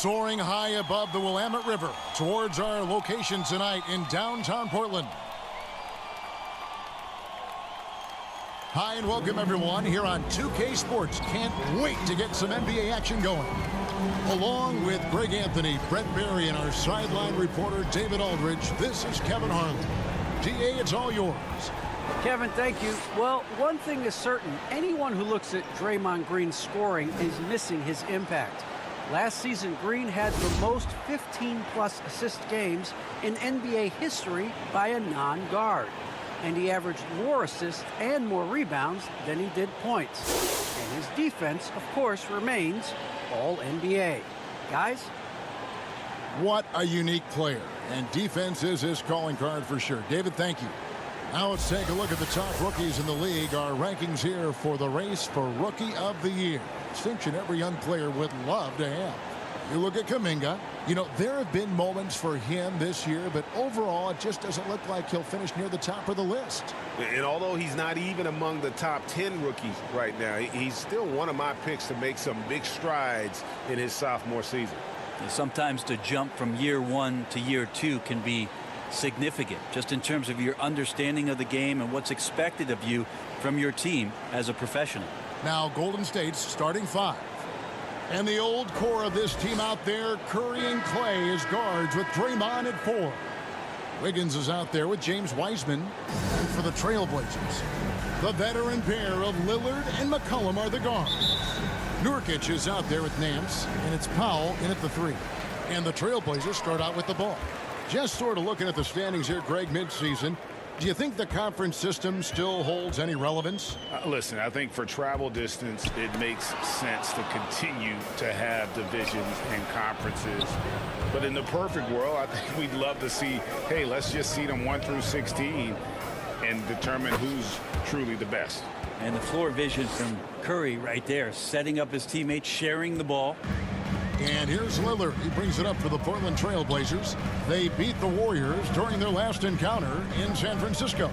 Soaring high above the Willamette River towards our location tonight in downtown Portland. Hi and welcome everyone here on 2K Sports. Can't wait to get some NBA action going. Along with Greg Anthony, Brett Barry, and our sideline reporter David Aldridge, this is Kevin Harlan. DA, it's all yours. Kevin, thank you. Well, one thing is certain. Anyone who looks at Draymond Green's scoring is missing his impact. Last season, Green had the most 15-plus assist games in NBA history by a non-guard. And he averaged more assists and more rebounds than he did points. And his defense, of course, remains all NBA. Guys? What a unique player. And defense is his calling card for sure. David, thank you. Now let's take a look at the top rookies in the league. Our rankings here for the race for Rookie of the Year. Distinction every young player would love to have. You look at Kuminga. You know, there have been moments for him this year, but overall it just doesn't look like he'll finish near the top of the list. And although he's not even among the top 10 rookies right now, he's still one of my picks to make some big strides in his sophomore season. Sometimes to jump from year one to year two can be significant, just in terms of your understanding of the game and what's expected of you from your team as a professional. Now Golden State's starting five. And the old core of this team out there, Curry and Clay as guards with Draymond at 4. Wiggins is out there with James Wiseman. And for the Trailblazers, the veteran pair of Lillard and McCollum are the guards. Nurkic is out there with Nance, and it's Powell in at the 3. And the Trailblazers start out with the ball. Just sort of looking at the standings here, Greg, midseason. Do you think the conference system still holds any relevance? Listen, I think for travel distance, it makes sense to continue to have divisions and conferences. But in the perfect world, I think we'd love to see, hey, let's just seed them 1 through 16 and determine who's truly the best. And the floor vision from Curry right there, setting up his teammates, sharing the ball. And here's Lillard. He brings it up for the Portland Trailblazers. They beat the Warriors during their last encounter in San Francisco.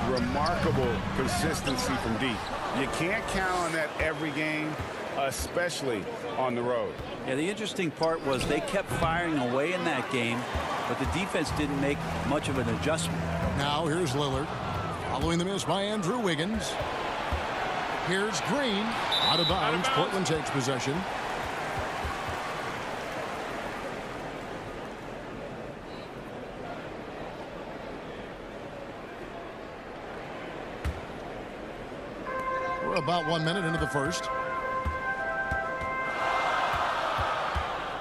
Remarkable consistency from deep. You can't count on that every game, especially on the road. Yeah, the interesting part was they kept firing away in that game, but the defense didn't make much of an adjustment. Now here's Lillard. Following the miss by Andrew Wiggins. Here's Green. Out of bounds. Portland takes possession. We're about 1 minute into the first.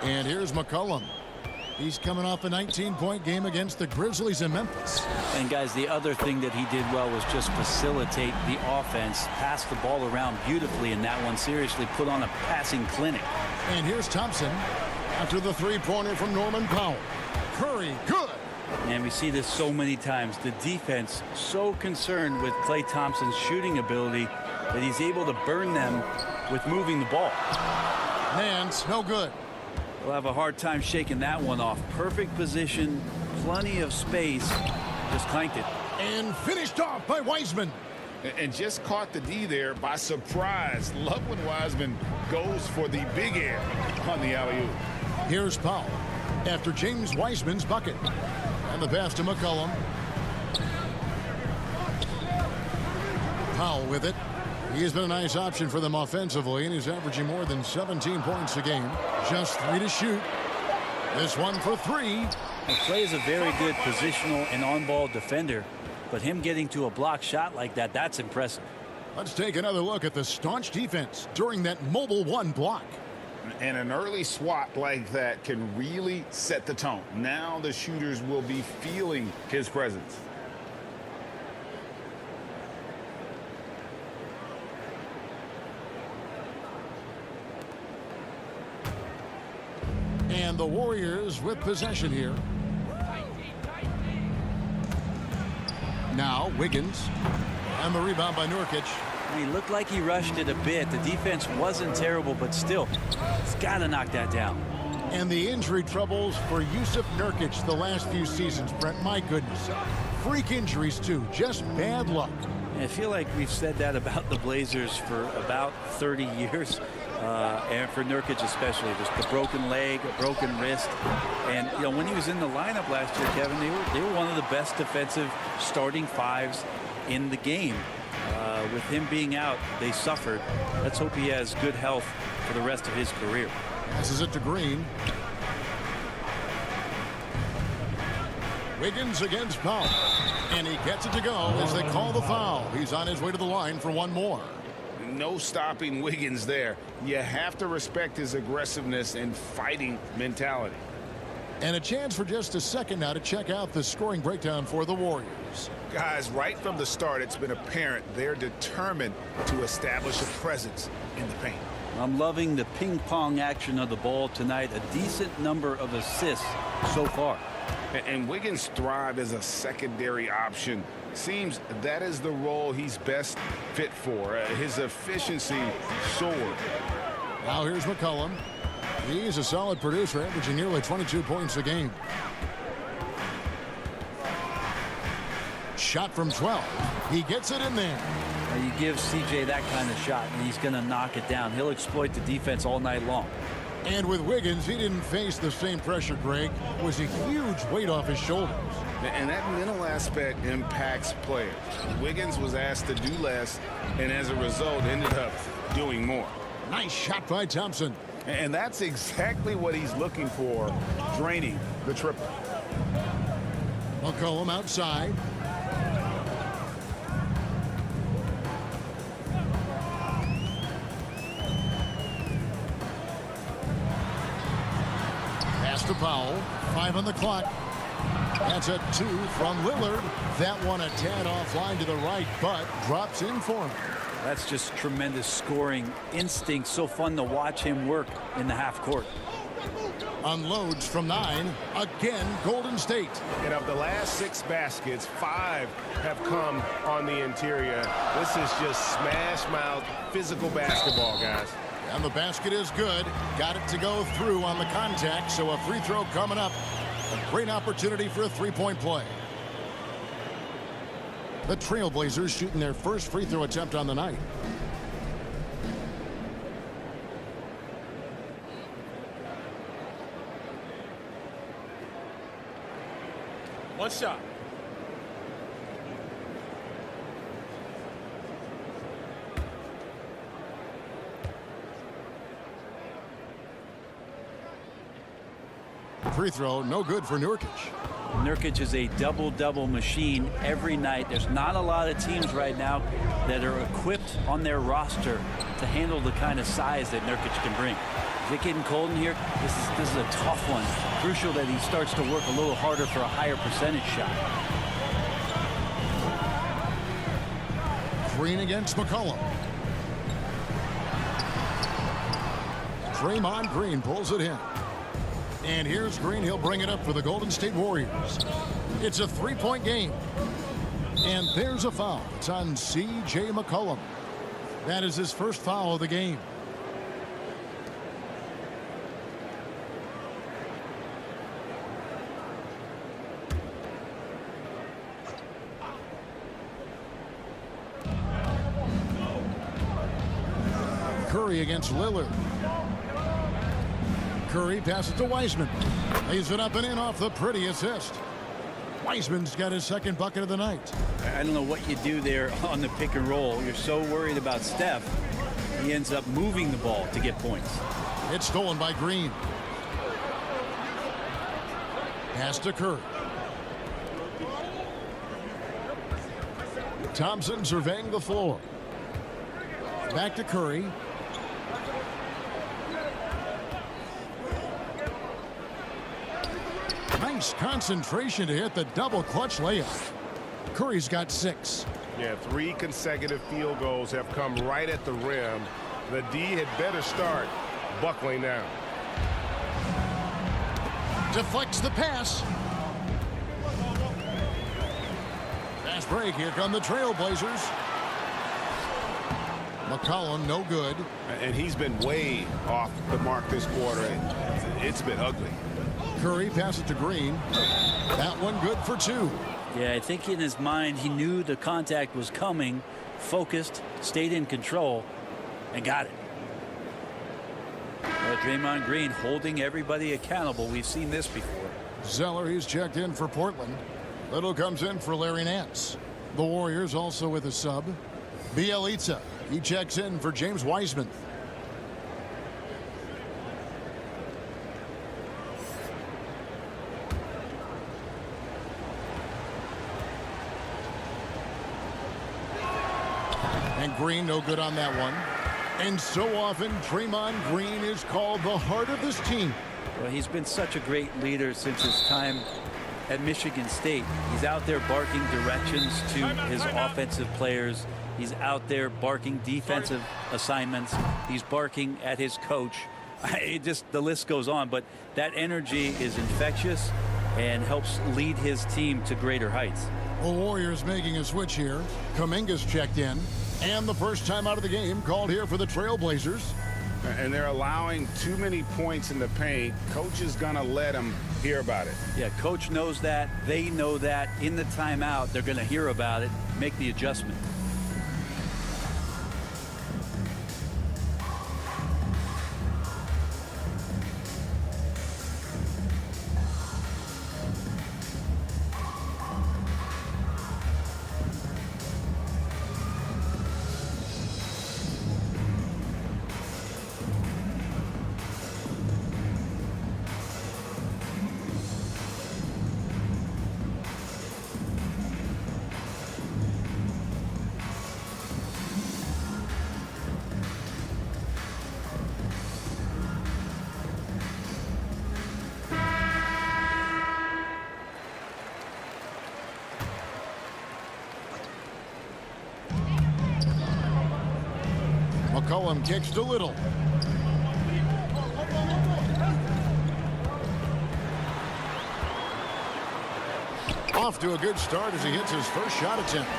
And here's McCollum. He's coming off a 19-point game against the Grizzlies in Memphis. And guys, the other thing that he did well was just facilitate the offense, pass the ball around beautifully in that one, seriously put on a passing clinic. And here's Thompson after the three-pointer from Norman Powell. Curry, good. And we see this so many times. The defense so concerned with Klay Thompson's shooting ability that he's able to burn them with moving the ball. Nance, no good. We'll have a hard time shaking that one off. Perfect position, plenty of space, just clanked it. And finished off by Wiseman. And just caught the D there by surprise. Love when Wiseman goes for the big air on the alley-oop. Here's Powell after James Wiseman's bucket. And the pass to McCollum. Powell with it. He's been a nice option for them offensively, and he's averaging more than 17 points a game. Just 3 to shoot. This one for 3. And Klay is a very good positional and on-ball defender, but him getting to a block shot like that, that's impressive. Let's take another look at the staunch defense during that mobile 1 block. And an early swat like that can really set the tone. Now the shooters will be feeling his presence. And the Warriors with possession here. Now Wiggins. And the rebound by Nurkic. He looked like he rushed it a bit. The defense wasn't terrible, but still, he's got to knock that down. And the injury troubles for Jusuf Nurkic the last few seasons, Brent. My goodness. Freak injuries, too. Just bad luck. I feel like we've said that about the Blazers for about 30 years. and for Nurkic especially, just the broken leg, a broken wrist. And you know, when he was in the lineup last year, Kevin, they were one of the best defensive starting fives in the game. With him being out, they suffered. Let's hope he has good health for the rest of his career. Passes it to Green. Wiggins against Powell. And he gets it to go as they call the foul. He's on his way to the line for one more. No stopping Wiggins there. You have to respect his aggressiveness and fighting mentality. And a chance for just a second now to check out the scoring breakdown for the Warriors. Guys, right from the start, it's been apparent they're determined to establish a presence in the paint. I'm loving the ping pong action of the ball tonight. A decent number of assists so far. And Wiggins thrive as a secondary option. Seems that is the role he's best fit for. His efficiency soared. Now here's McCollum. He's a solid producer, averaging nearly 22 points a game. Shot from 12. He gets it in there. You give CJ that kind of shot, and he's going to knock it down. He'll exploit the defense all night long. And with Wiggins, he didn't face the same pressure, Greg. It was a huge weight off his shoulders. And that mental aspect impacts players. Wiggins was asked to do less, and as a result, ended up doing more. Nice shot by Thompson. And that's exactly what he's looking for, draining the triple. McCollum outside. Pass to Powell. 5 on the clock. That's a 2 from Lillard. That one a tad offline to the right, but drops in for him. That's just tremendous scoring instinct. So fun to watch him work in the half court. Unloads from 9. Again, Golden State. And of the last 6 baskets, 5 have come on the interior. This is just smash mouth physical basketball, guys. And the basket is good. Got it to go through on the contact, so a free throw coming up. A great opportunity for a three-point play. The Trailblazers shooting their first free throw attempt on the night. One shot. Free throw, no good for Nurkic. Nurkic is a double-double machine every night. There's not a lot of teams right now that are equipped on their roster to handle the kind of size that Nurkic can bring. Is it getting cold in here? This is a tough one. Crucial that he starts to work a little harder for a higher percentage shot. Green against McCollum. Draymond Green pulls it in. And here's Green. He'll bring it up for the Golden State Warriors. It's a three-point game. And there's a foul. It's on C.J. McCollum. That is his first foul of the game. Curry against Lillard. Curry passes to Wiseman. Lays it up and in off the pretty assist. Wiseman's got his second bucket of the night. I don't know what you do there on the pick and roll. You're so worried about Steph. He ends up moving the ball to get points. It's stolen by Green. Pass to Curry. Thompson surveying the floor. Back to Curry. Nice concentration to hit the double clutch layup. Curry's got 6. Yeah, 3 consecutive field goals have come right at the rim. The D had better start buckling down. Deflects the pass. Fast break. Here come the Trailblazers. McCollum, no good. And he's been way off the mark this quarter. It's been ugly. Curry passes to Green. That one good for 2. Yeah, I think in his mind he knew the contact was coming, focused, stayed in control, and got it. Draymond Green holding everybody accountable. We've seen this before. Zeller, he's checked in for Portland. Little comes in for Larry Nance. The Warriors also with a sub. Bjelica, he checks in for James Wiseman. And Green no good on that one. And so often Draymond Green is called the heart of this team. Well, he's been such a great leader since his time at Michigan State. He's out there barking directions to his offensive players. He's out there barking defensive assignments. He's barking at his coach. The list goes on, but that energy is infectious and helps lead his team to greater heights. The Warriors making a switch here. Kuminga's checked in. And the first time out of the game called here for the Trailblazers. And they're allowing too many points in the paint. Coach is going to let them hear about it. Yeah, coach knows that. They know that. In the timeout, they're going to hear about it, make the adjustment. McCollum kicks to Little. Off to a good start as he hits his first shot attempt.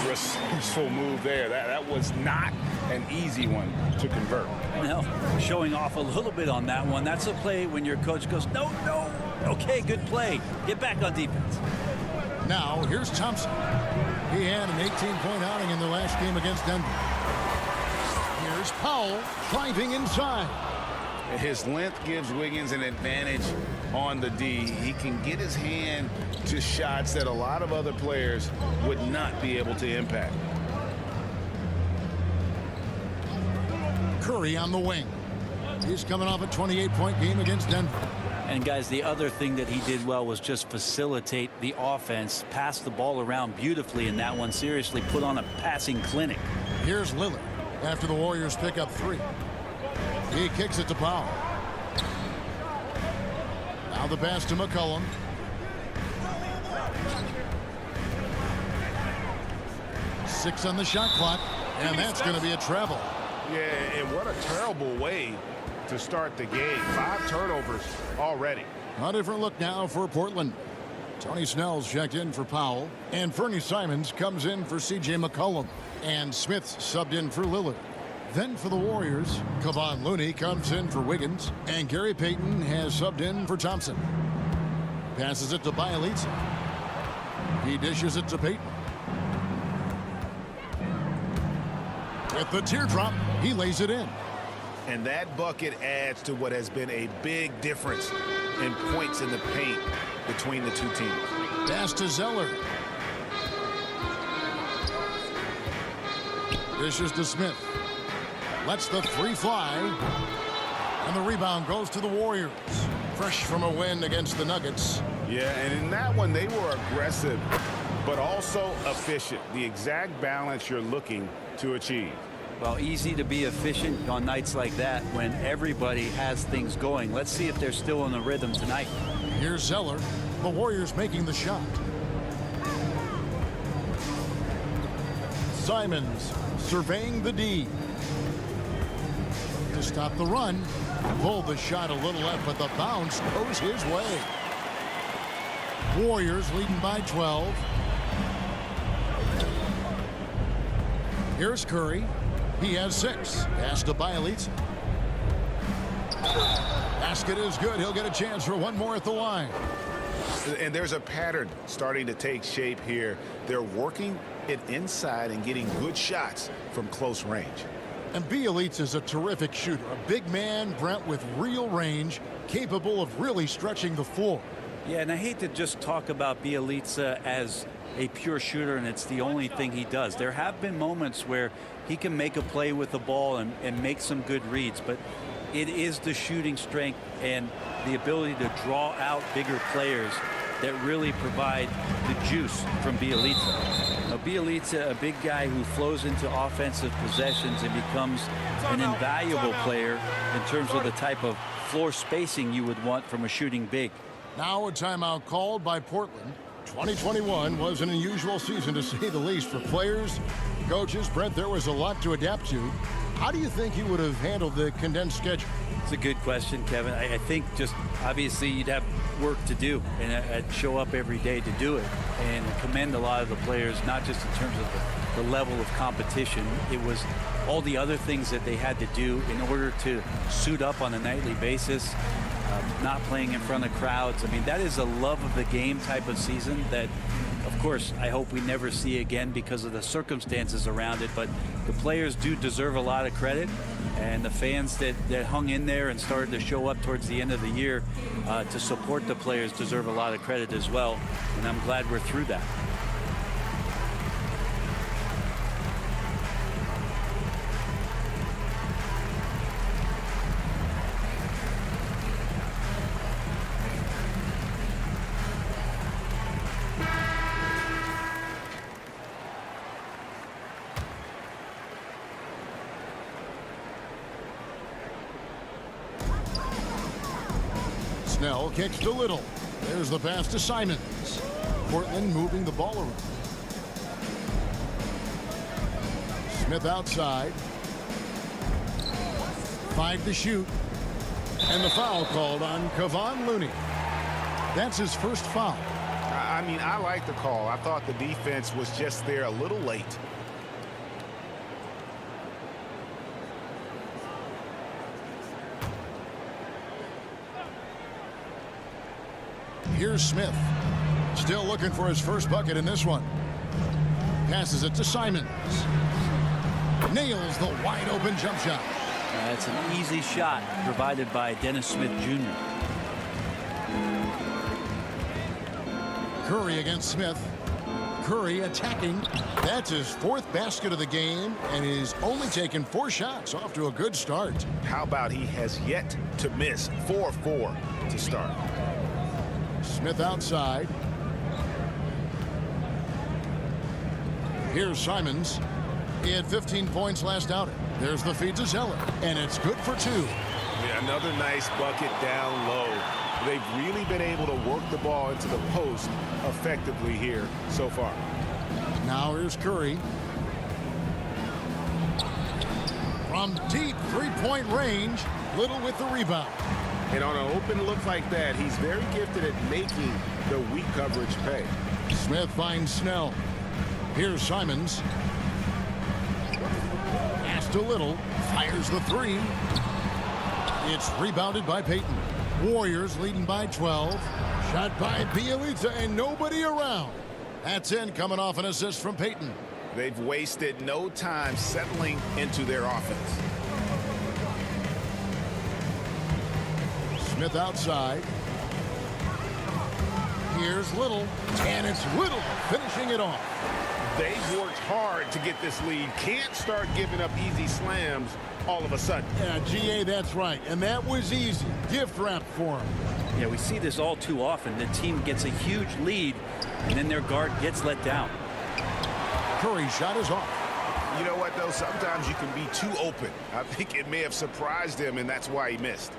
Resourceful move there. That was not an easy one to convert. Well, showing off a little bit on that one. That's a play when your coach goes, no, no. Okay, good play. Get back on defense. Now, here's Thompson. He had an 18-point outing in the last game against Denver. Here's Powell driving inside. His length gives Wiggins an advantage on the D. He can get his hand to shots that a lot of other players would not be able to impact. Curry on the wing. He's coming off a 28-point game against Denver. And guys, the other thing that he did well was just facilitate the offense, pass the ball around beautifully in that one. Seriously, put on a passing clinic. Here's Lillard after the Warriors pick up 3. He kicks it to Powell. Now the pass to McCollum. Six on the shot clock, and that's going to be a travel. Yeah, and what a terrible way to start the game. 5 turnovers already. A different look now for Portland. Tony Snell's checked in for Powell, and Fernie Simons comes in for C.J. McCollum, and Smith subbed in for Lillard. Then for the Warriors, Kevon Looney comes in for Wiggins, and Gary Payton has subbed in for Thompson. Passes it to Bjelica. He dishes it to Payton. With the teardrop, he lays it in. And that bucket adds to what has been a big difference in points in the paint between the two teams. Pass to Zeller. Dishes to Smith. Lets the 3 fly. And the rebound goes to the Warriors. Fresh from a win against the Nuggets. Yeah, and in that one, they were aggressive, but also efficient. The exact balance you're looking to achieve. Well, easy to be efficient on nights like that when everybody has things going. Let's see if they're still in the rhythm tonight. Here's Zeller. The Warriors making the shot. Simons surveying the D. To stop the run. Pulled the shot a little left, but the bounce goes his way. Warriors leading by 12. Here's Curry. He has 6. Pass to Bjelica. Basket is good. He'll get a chance for one more at the line. And there's a pattern starting to take shape here. They're working it inside and getting good shots from close range. And Bielitsa's a terrific shooter. A big man, Brent, with real range, capable of really stretching the floor. Yeah, and I hate to just talk about Bielitsa as a pure shooter and it's the only thing he does. There have been moments where he can make a play with the ball and make some good reads, but it is the shooting strength and the ability to draw out bigger players that really provide the juice from Bielitsa. Now, Bielitsa, a big guy who flows into offensive possessions and becomes an invaluable player in terms of the type of floor spacing you would want from a shooting big. Now a timeout called by Portland. 2021 was an unusual season, to say the least, for players, coaches. Brent, there was a lot to adapt to. How do you think you would have handled the condensed schedule? It's a good question, Kevin. I think just obviously you'd have work to do, and I'd show up every day to do it, and commend a lot of the players, not just in terms of the level of competition. It was all the other things that they had to do in order to suit up on a nightly basis, not playing in front of crowds. I mean, that is a love of the game type of season that, of course, I hope we never see again because of the circumstances around it. But the players do deserve a lot of credit, and the fans that hung in there and started to show up towards the end of the year to support the players deserve a lot of credit as well. And I'm glad we're through that. Snell kicks to Little. There's the pass to Simons. Portland moving the ball around. Smith outside. 5 to shoot. And the foul called on Kevon Looney. That's his first foul. I mean, I like the call. I thought the defense was just there a little late. Here's Smith. Still looking for his first bucket in this one. Passes it to Simons. Nails the wide open jump shot. That's an easy shot provided by Dennis Smith Jr. Curry against Smith. Curry attacking. That's his 4th basket of the game, and he's only taken 4 shots. Off to a good start. How about he has yet to miss 4-4 to start? Smith outside. Here's Simons. He had 15 points last outing. There's the feed to Zeller, and it's good for 2. Yeah, another nice bucket down low. They've really been able to work the ball into the post effectively here so far. Now here's Curry. From deep 3-point range, Little with the rebound. And on an open look like that, he's very gifted at making the weak coverage pay. Smith finds Snell. Here's Simons. Pass to Little. Fires the 3. It's rebounded by Payton. Warriors leading by 12. Shot by Bielitsa and nobody around. That's in, coming off an assist from Payton. They've wasted no time settling into their offense. Smith outside. Here's Little. And it's Little finishing it off. They've worked hard to get this lead. Can't start giving up easy slams all of a sudden. Yeah, GA, that's right. And that was easy. Gift wrap for him. Yeah, we see this all too often. The team gets a huge lead, and then their guard gets let down. Curry's shot is off. You know what, though? Sometimes you can be too open. I think it may have surprised him, and that's why he missed.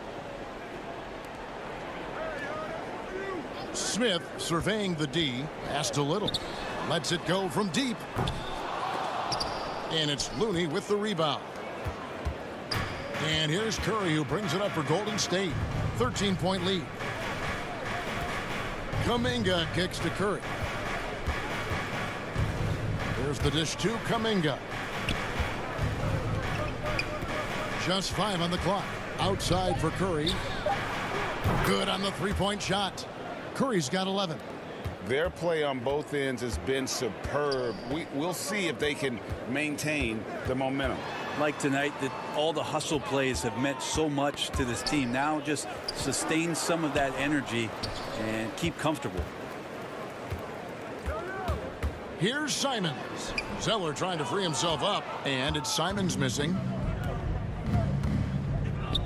Smith surveying the D. Pass to Little. Lets it go from deep. And it's Looney with the rebound. And here's Curry, who brings it up for Golden State. 13-point lead. Kuminga kicks to Curry. There's the dish to Kuminga. Just 5 on the clock. Outside for Curry. Good on the 3-point shot. Curry's got 11. Their play on both ends has been superb. We'll see if they can maintain the momentum. like tonight that all the hustle plays have meant so much to this team. Now just sustain some of that energy and keep comfortable. Here's Simons. Zeller trying to free himself up, and it's Simons missing.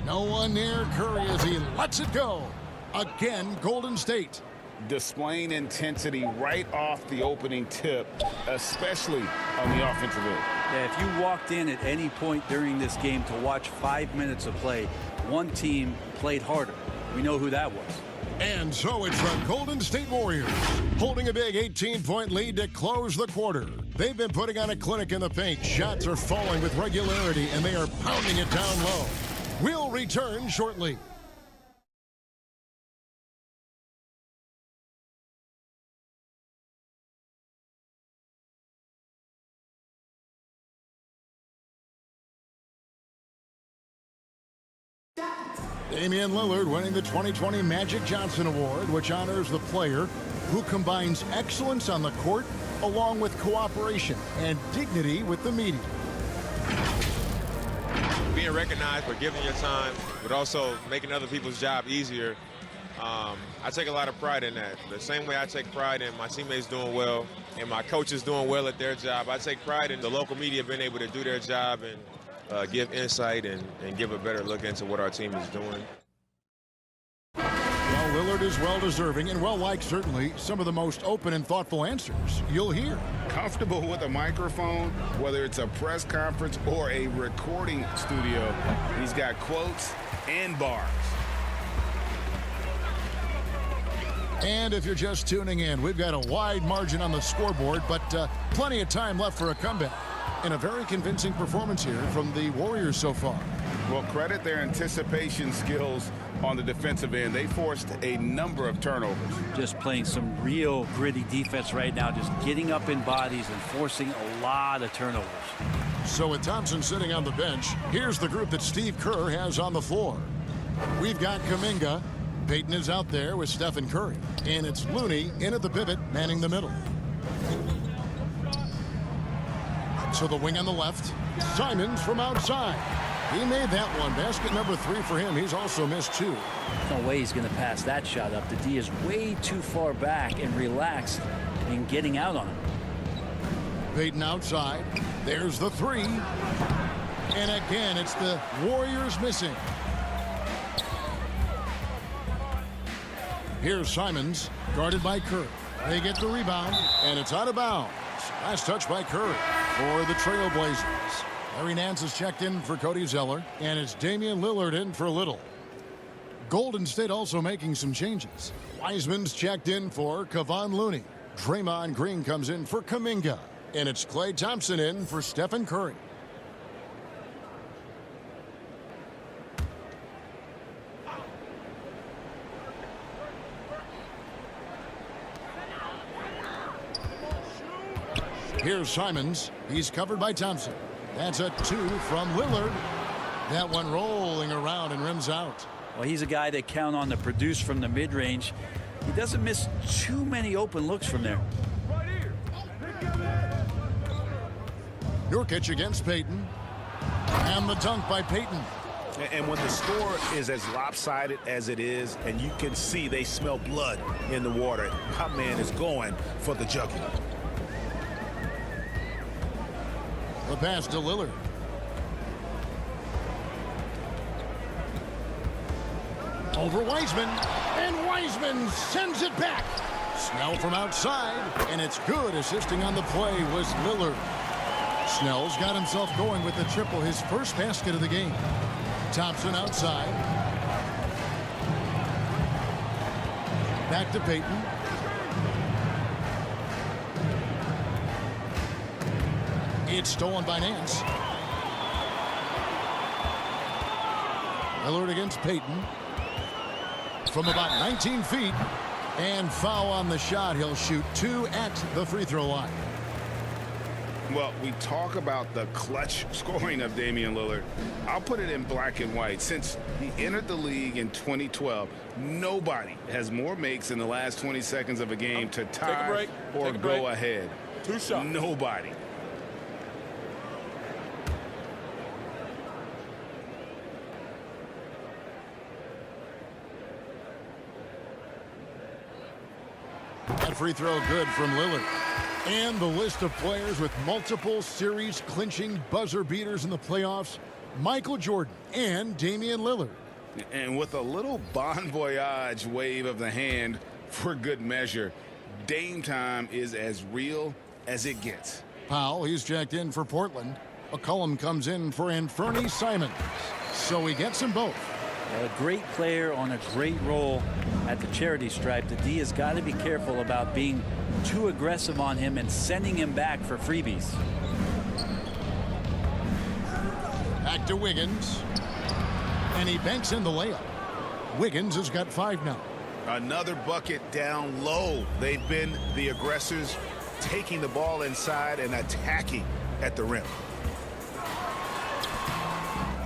No one near Curry as he lets it go. Again, Golden State. Displaying intensity right off the opening tip, especially on the offensive end. Yeah, if you walked in at any point during this game to watch 5 minutes of play, one team played harder. We know who that was. And so it's the Golden State Warriors holding a big 18-point lead to close the quarter. They've been putting on a clinic in the paint. Shots are falling with regularity, and they are pounding it down low. We'll return shortly. Damian Lillard winning the 2020 Magic Johnson Award, which honors the player who combines excellence on the court along with cooperation and dignity with the media. Being recognized for giving your time, but also making other people's job easier, I take a lot of pride in that. The same way I take pride in my teammates doing well and my coaches doing well at their job, I take pride in the local media being able to do their job and give insight and give a better look into what our team is doing. Well, Lillard is well-deserving and well-liked, certainly. Some of the most open and thoughtful answers you'll hear. Comfortable with a microphone, whether it's a press conference or a recording studio. He's got quotes and bars. And if you're just tuning in, we've got a wide margin on the scoreboard, but plenty of time left for a comeback. And a very convincing performance here from the Warriors so far. Well, credit their anticipation skills on the defensive end. They forced a number of turnovers. Just playing some real gritty defense right now, just getting up in bodies and forcing a lot of turnovers. So with Thompson sitting on the bench, here's the group that Steve Kerr has on the floor. We've got Kuminga. Payton is out there with Stephen Curry. And it's Looney in at the pivot, manning the middle. To the wing on the left. Simons from outside. He made that one. Basket number 3 for him. He's also missed 2. No way he's going to pass that shot up. The D is way too far back and relaxed in getting out on him. Payton outside. There's the 3. And again, it's the Warriors missing. Here's Simons, guarded by Curry. They get the rebound, and it's out of bounds. Last touch by Curry for the Trailblazers. Larry Nance is checked in for Cody Zeller, and it's Damian Lillard in for Little. Golden State also making some changes. Wiseman's checked in for Kevon Looney. Draymond Green comes in for Kuminga, and it's Klay Thompson in for Stephen Curry. Here's Simons. He's covered by Thompson. That's a 2 from Lillard. That one rolling around and rims out. Well, he's a guy that count on to produce from the mid-range. He doesn't miss too many open looks from there. Nurkic against Payton. And the dunk by Payton. And when the score is as lopsided as it is, and you can see they smell blood in the water, my man is going for the jugular. The pass to Lillard. Over Wiseman. And Wiseman sends it back. Snell from outside. And it's good. Assisting on the play was Lillard. Snell's got himself going with the triple, his first basket of the game. Thompson outside. Back to Payton. It's stolen by Nance. Lillard against Payton. From about 19 feet. And foul on the shot. He'll shoot 2 at the free throw line. Well, we talk about the clutch scoring of Damian Lillard. I'll put it in black and white. Since he entered the league in 2012, nobody has more makes in the last 20 seconds of a game to tie or go ahead. 2 shots. Nobody. That free throw good from Lillard. And the list of players with multiple series-clinching buzzer beaters in the playoffs: Michael Jordan and Damian Lillard. And with a little bon voyage wave of the hand for good measure, Dame time is as real as it gets. Powell, he's checked in for Portland. McCollum comes in for Anthony Simons. So he gets them both. A great player on a great role at the charity stripe. The D has got to be careful about being too aggressive on him and sending him back for freebies. Back to Wiggins. And he banks in the layup. Wiggins has got 5 now. Another bucket down low. They've been the aggressors, taking the ball inside and attacking at the rim.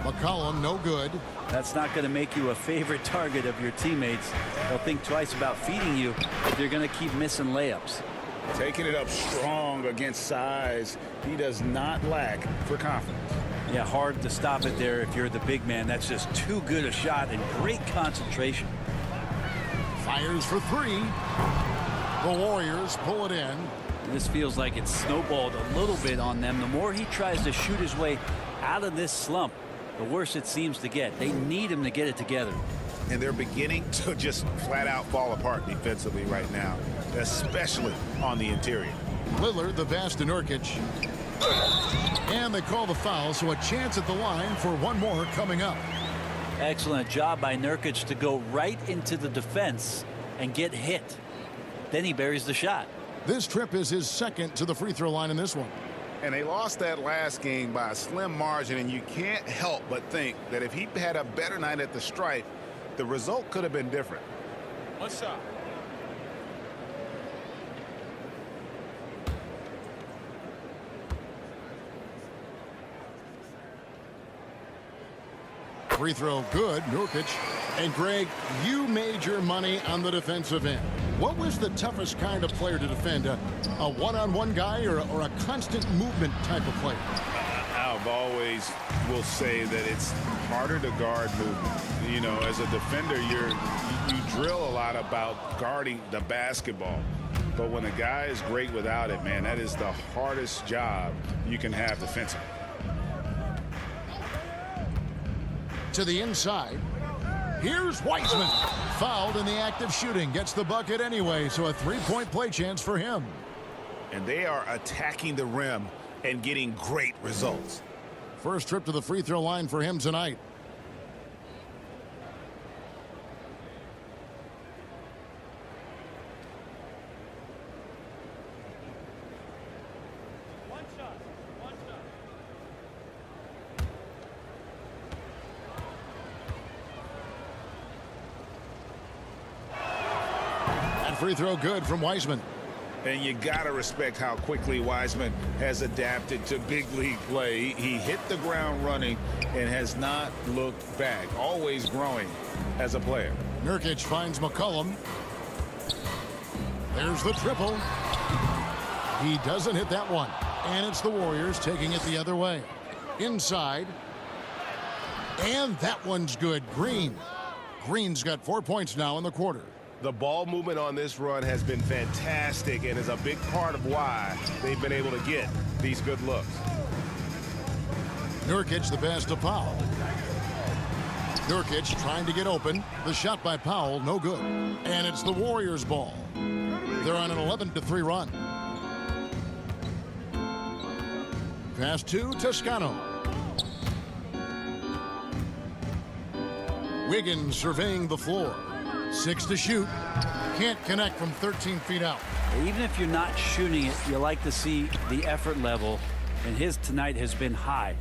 McCollum, no good. That's not going to make you a favorite target of your teammates. They'll think twice about feeding you if you're going to keep missing layups. Taking it up strong against size. He does not lack for confidence. Yeah, hard to stop it there if you're the big man. That's just too good a shot and great concentration. Fires for 3. The Warriors pull it in. This feels like it's snowballed a little bit on them. The more he tries to shoot his way out of this slump, the worse it seems to get. They need him to get it together. And they're beginning to just flat out fall apart defensively right now, especially on the interior. Lillard, the pass to Nurkic. And they call the foul, so a chance at the line for one more coming up. Excellent job by Nurkic to go right into the defense and get hit. Then he buries the shot. This trip is his second to the free throw line in this one. And they lost that last game by a slim margin, and you can't help but think that if he had a better night at the stripe, the result could have been different. One shot. Free throw good, Nurkic. And Greg, you made your money on the defensive end. What was the toughest kind of player to defend? A one-on-one guy or a constant movement type of player? I've always will say that it's harder to guard movement. You know, as a defender, you drill a lot about guarding the basketball. But when a guy is great without it, man, that is the hardest job you can have defensively. To the inside. Here's Wiseman. Fouled in the act of shooting. Gets the bucket anyway, so a 3-point play chance for him. And they are attacking the rim and getting great results. First trip to the free throw line for him tonight. Free throw good from Wiseman. And you got to respect how quickly Wiseman has adapted to big league play. He hit the ground running and has not looked back, always growing as a player. Nurkic finds McCollum. There's the triple. He doesn't hit that one. And it's the Warriors taking it the other way. Inside. And that one's good. Green. Green's got 4 points now in the quarter. The ball movement on this run has been fantastic and is a big part of why they've been able to get these good looks. Nurkic the pass to Powell. Nurkic trying to get open. The shot by Powell, no good. And it's the Warriors' ball. They're on an 11-3 run. Pass to Toscano. Wiggins surveying the floor. 6 to shoot. Can't connect from 13 feet out. Even if you're not shooting it, you like to see the effort level, and his tonight has been high.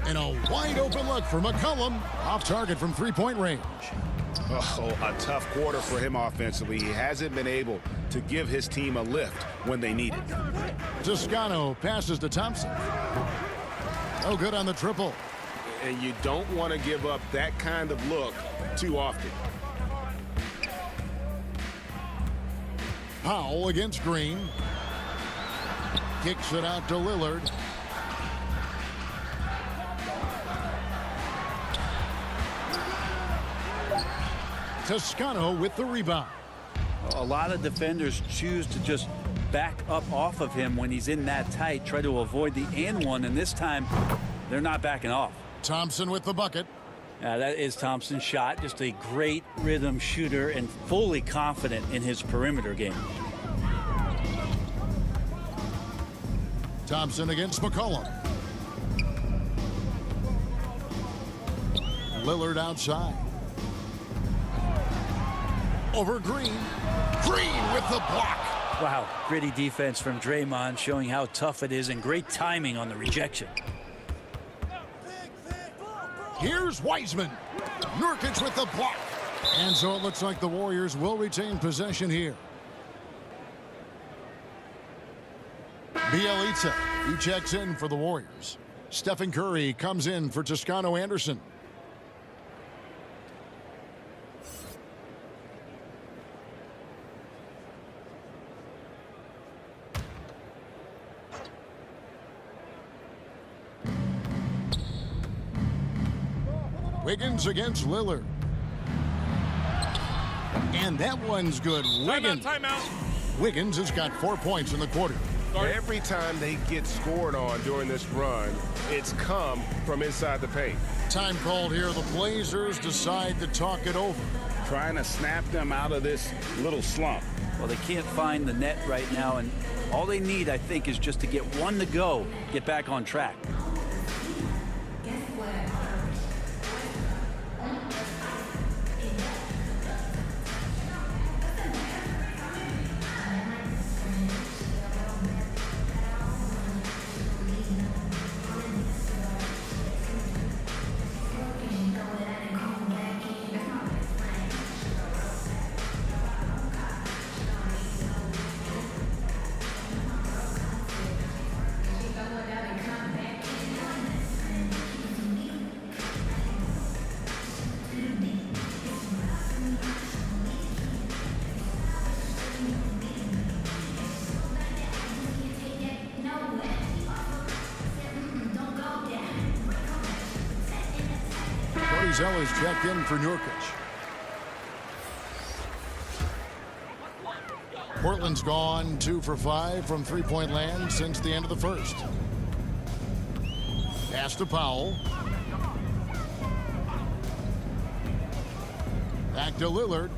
And a wide open look for McCollum. Off target from 3-point range. Oh, a tough quarter for him offensively. He hasn't been able to give his team a lift when they need it. Toscano passes to Thompson. No good on the triple. And you don't want to give up that kind of look too often. Powell against Green. Kicks it out to Lillard. Toscano with the rebound. A lot of defenders choose to just back up off of him when he's in that tight, try to avoid the and one, and this time they're not backing off. Thompson with the bucket. That is Thompson's shot. Just a great rhythm shooter and fully confident in his perimeter game. Thompson against McCollum. Lillard outside. Over Green. Green with the block. Wow, gritty defense from Draymond, showing how tough it is, and great timing on the rejection. Here's Wiseman. Nurkic with the block. And so it looks like the Warriors will retain possession here. Bjelica, he checks in for the Warriors. Stephen Curry comes in for Toscano Anderson. Wiggins against Lillard. And that one's good. Wiggins. Timeout. Wiggins has got 4 points in the quarter. Every time they get scored on during this run, it's come from inside the paint. Time called here. The Blazers decide to talk it over. Trying to snap them out of this little slump. Well, they can't find the net right now, and all they need, I think, is just to get one to go, get back on track. Zella's checked in for Nurkic. Portland's gone 2 for 5 from three-point land since the end of the first. Pass to Powell. Back to Lillard.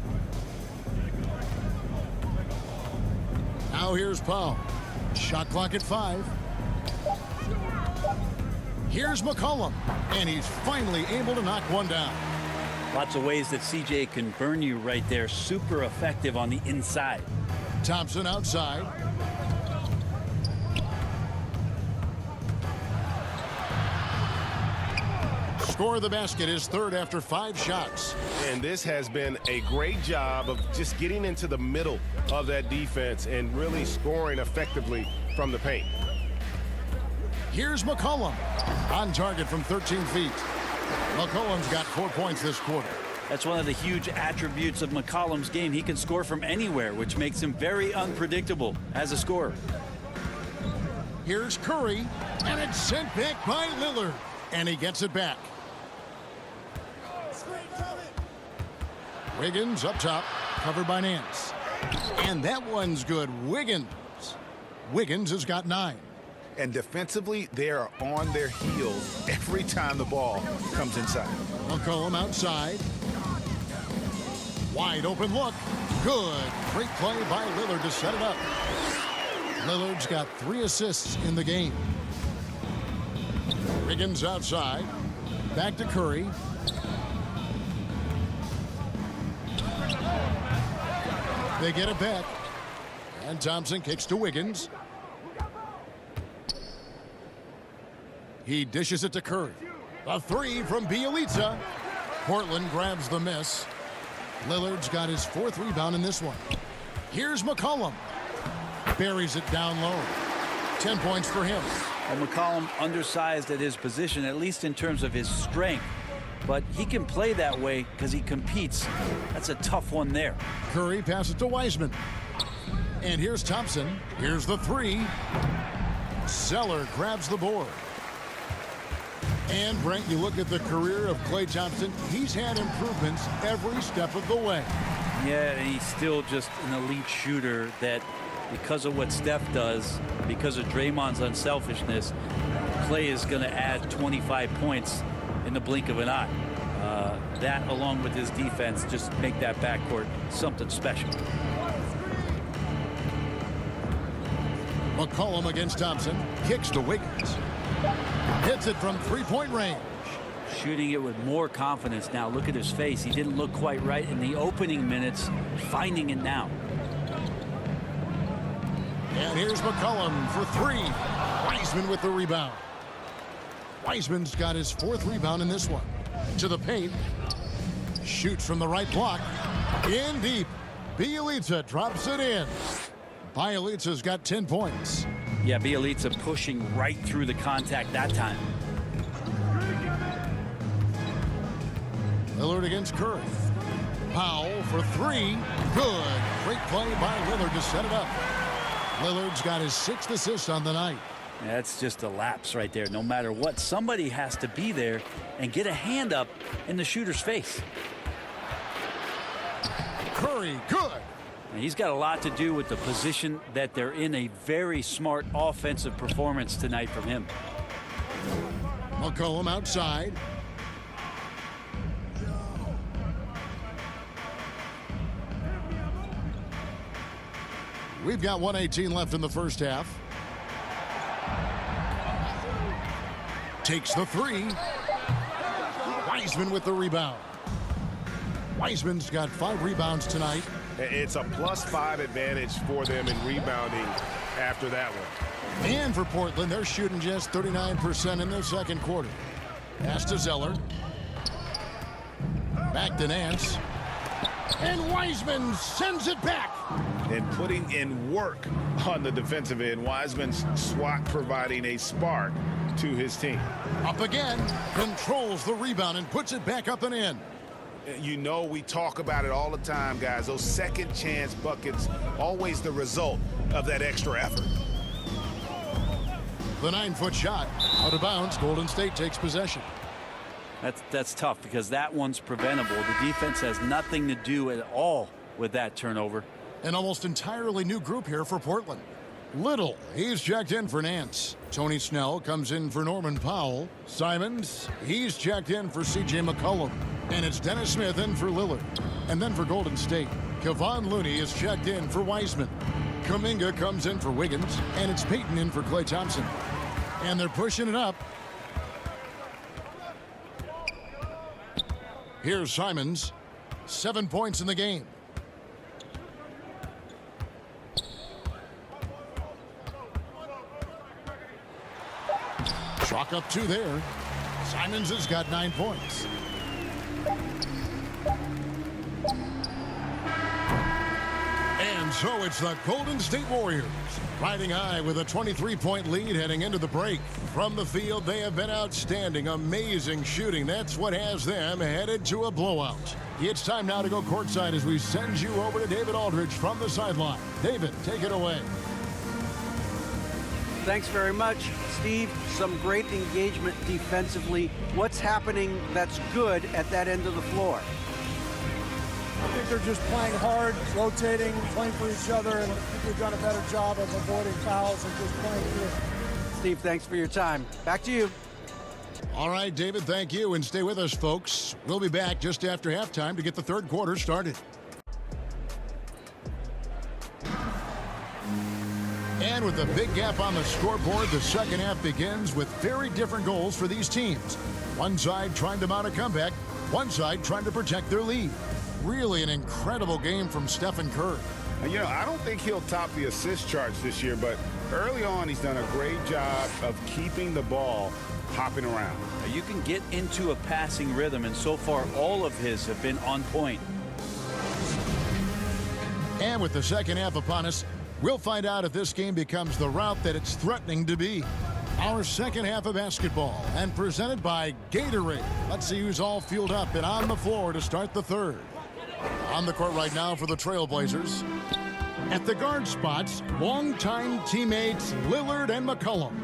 Now here's Powell. Shot clock at 5. Here's McCollum, and he's finally able to knock one down. Lots of ways that CJ can burn you right there. Super effective on the inside. Thompson outside. Score of the basket is third after 5 shots. And this has been a great job of just getting into the middle of that defense and really scoring effectively from the paint. Here's McCollum on target from 13 feet. McCollum's got 4 points this quarter. That's one of the huge attributes of McCollum's game. He can score from anywhere, which makes him very unpredictable as a scorer. Here's Curry, and it's sent back by Lillard, and he gets it back. Wiggins up top, covered by Nance. And that one's good. Wiggins has got 9. And defensively, they are on their heels every time the ball comes inside. McCollum outside. Wide open look. Good. Great play by Lillard to set it up. Lillard's got 3 assists in the game. Wiggins outside. Back to Curry. They get it back. And Thompson kicks to Wiggins. He dishes it to Curry. A 3 from Bjelica. Portland grabs the miss. Lillard's got his 4th rebound in this one. Here's McCollum. Buries it down low. 10 points for him. Well, McCollum undersized at his position, at least in terms of his strength. But he can play that way because he competes. That's a tough one there. Curry passes to Wiseman. And here's Thompson. Here's the 3. Zeller grabs the board. And, Brent, you look at the career of Klay Thompson. He's had improvements every step of the way. Yeah, and he's still just an elite shooter that, because of what Steph does, because of Draymond's unselfishness, Klay is going to add 25 points in the blink of an eye. That, along with his defense, just make that backcourt something special. McCollum against Thompson. Kicks to Wiggins. Hits it from three-point range. Shooting it with more confidence now. Look at his face. He didn't look quite right in the opening minutes. Finding it now. And here's McCollum for three. Wiseman with the rebound. Wiseman's got his fourth rebound in this one. To the paint. Shoots from the right block. In deep. Bjelica drops it in. Bjelica's got 10 points. Yeah, Bjelica pushing right through the contact that time. Lillard against Curry. Powell for three. Good. Great play by Lillard to set it up. Lillard's got his 6th assist on the night. That's just a lapse right there. No matter what, somebody has to be there and get a hand up in the shooter's face. Curry, good. And he's got a lot to do with the position that they're in. A very smart offensive performance tonight from him. McCollum outside. We've got 1:18 left in the first half. Takes the three. Wiseman with the rebound. Wiseman's got 5 rebounds tonight. It's a +5 advantage for them in rebounding after that one. And for Portland, they're shooting just 39% in their second quarter. Pass to Zeller. Back to Nance. And Wiseman sends it back. And putting in work on the defensive end. Wiseman's SWAT providing a spark to his team. Up again. Controls the rebound and puts it back up and in. You know, we talk about it all the time, guys. Those second chance buckets, always the result of that extra effort. The 9-foot shot. Out of bounds. Golden State takes possession. That's tough because that one's preventable. The defense has nothing to do at all with that turnover. An almost entirely new group here for Portland. Little, he's checked in for Nance. Tony Snell comes in for Norman Powell. Simons, he's checked in for C.J. McCollum. And it's Dennis Smith in for Lillard. And then for Golden State, Kevon Looney is checked in for Wiseman. Kuminga comes in for Wiggins. And it's Payton in for Klay Thompson. And they're pushing it up. Here's Simons. 7 points in the game. Chalk up 2 there. Simons has got 9 points. And so it's the Golden State Warriors riding high with a 23-point lead heading into the break. From the field, they have been outstanding. Amazing shooting. That's what has them headed to a blowout. It's time now to go courtside as we send you over to David Aldridge from the sideline. David, take it away. Thanks very much, Steve. Some great engagement defensively. What's happening that's good at that end of the floor? I think they're just playing hard, rotating, playing for each other, and I think they've done a better job of avoiding fouls and just playing through. Steve, thanks for your time. Back to you. All right, David, thank you, and stay with us, folks. We'll be back just after halftime to get the third quarter started. And with a big gap on the scoreboard, the second half begins with very different goals for these teams. One side trying to mount a comeback, one side trying to protect their lead. Really an incredible game from Stephen Curry. You know, I don't think he'll top the assist charts this year, but early on he's done a great job of keeping the ball hopping around. You can get into a passing rhythm, and so far all of his have been on point. And with the second half upon us, we'll find out if this game becomes the route that it's threatening to be. Our second half of basketball, and presented by Gatorade. Let's see who's all fueled up and on the floor to start the third. On the court right now for the Trailblazers. At the guard spots, longtime teammates Lillard and McCollum.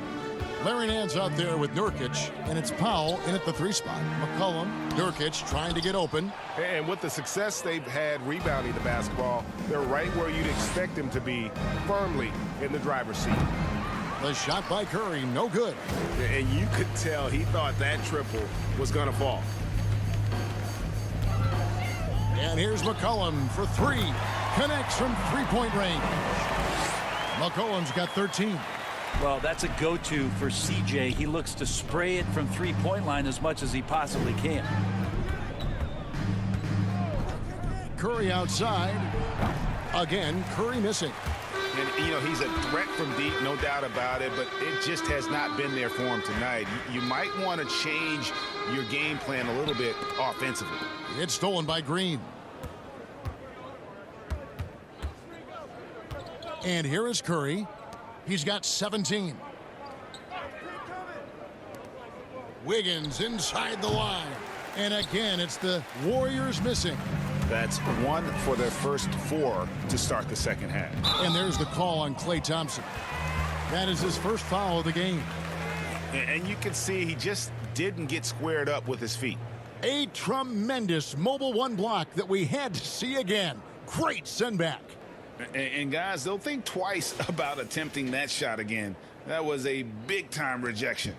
Larry Nance out there with Nurkic, and it's Powell in at the 3 spot. McCollum, Nurkic trying to get open. And with the success they've had rebounding the basketball, they're right where you'd expect them to be, firmly in the driver's seat. The shot by Curry, no good. And you could tell he thought that triple was going to fall. And here's McCollum for 3. Connects from 3-point range. McCollum's got 13. Well, that's a go-to for CJ. He looks to spray it from 3-point line as much as he possibly can. Curry outside. Again, Curry missing. And, you know, he's a threat from deep, no doubt about it, but it just has not been there for him tonight. You might want to change your game plan a little bit offensively. It's stolen by Green. And here is Curry. He's got 17. Wiggins inside the line. And again, it's the Warriors missing. That's 1 for their first 4 to start the second half. And there's the call on Klay Thompson. That is his first foul of the game. And you can see he just didn't get squared up with his feet. A tremendous Mobile One block that we had to see again. Great send back. And guys, they'll think twice about attempting that shot again. That was a big-time rejection.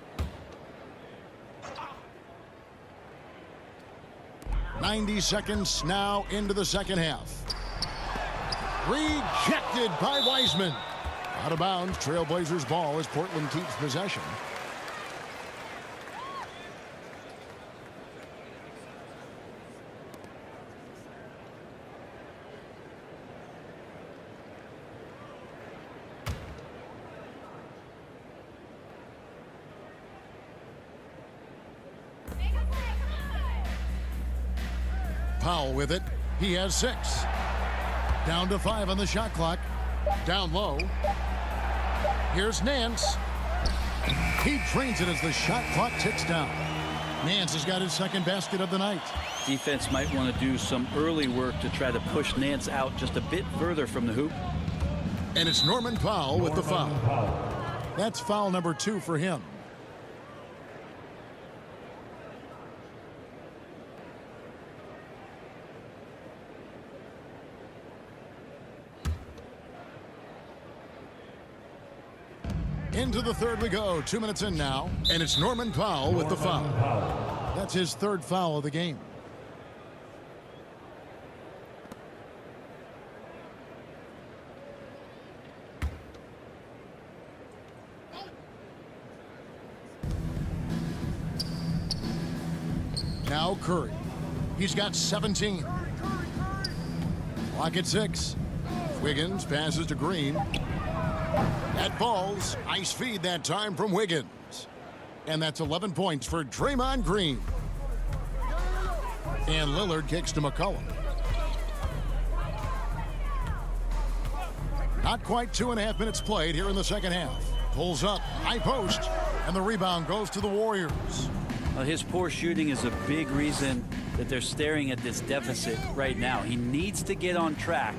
90 seconds now into the second half. Rejected by Wiseman. Out of bounds, Trailblazers ball as Portland keeps possession. Powell with it. He has 6. Down to 5 on the shot clock. Down low. Here's Nance. He drains it as the shot clock ticks down. Nance has got his second basket of the night. Defense might want to do some early work to try to push Nance out just a bit further from the hoop. And it's Norman Powell with the foul. That's foul number 2 for him. Into the third we go. 2 minutes in now. And it's Norman Powell with the foul. That's his third foul of the game. Now Curry. He's got 17. Clock at 6. Wiggins passes to Green. That falls. Nice feed that time from Wiggins. And that's 11 points for Draymond Green. And Lillard kicks to McCollum. Not quite 2.5 minutes played here in the second half. Pulls up, high post, and the rebound goes to the Warriors. Well, his poor shooting is a big reason that they're staring at this deficit right now. He needs to get on track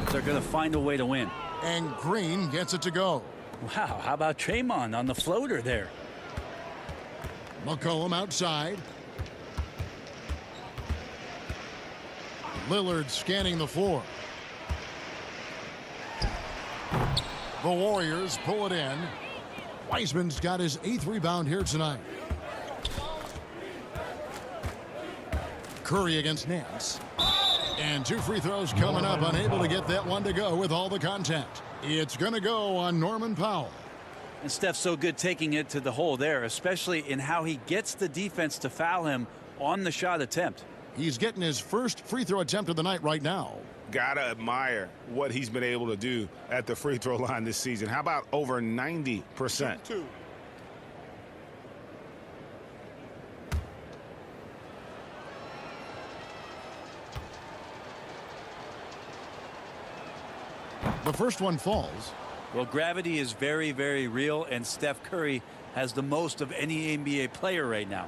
if they're going to find a way to win. And Green gets it to go. Wow, how about Draymond on the floater there? McCollum outside. Lillard scanning the floor. The Warriors pull it in. Wiseman's got his 8th rebound here tonight. Curry against Nance. And 2 free throws coming up, unable to get that one to go with all the contact. It's going to go on Norman Powell. And Steph's so good taking it to the hole there, especially in how he gets the defense to foul him on the shot attempt. He's getting his first free throw attempt of the night right now. Gotta admire what he's been able to do at the free throw line this season. How about over 90%? The first one falls. Well, gravity is very, very real, and Steph Curry has the most of any NBA player right now.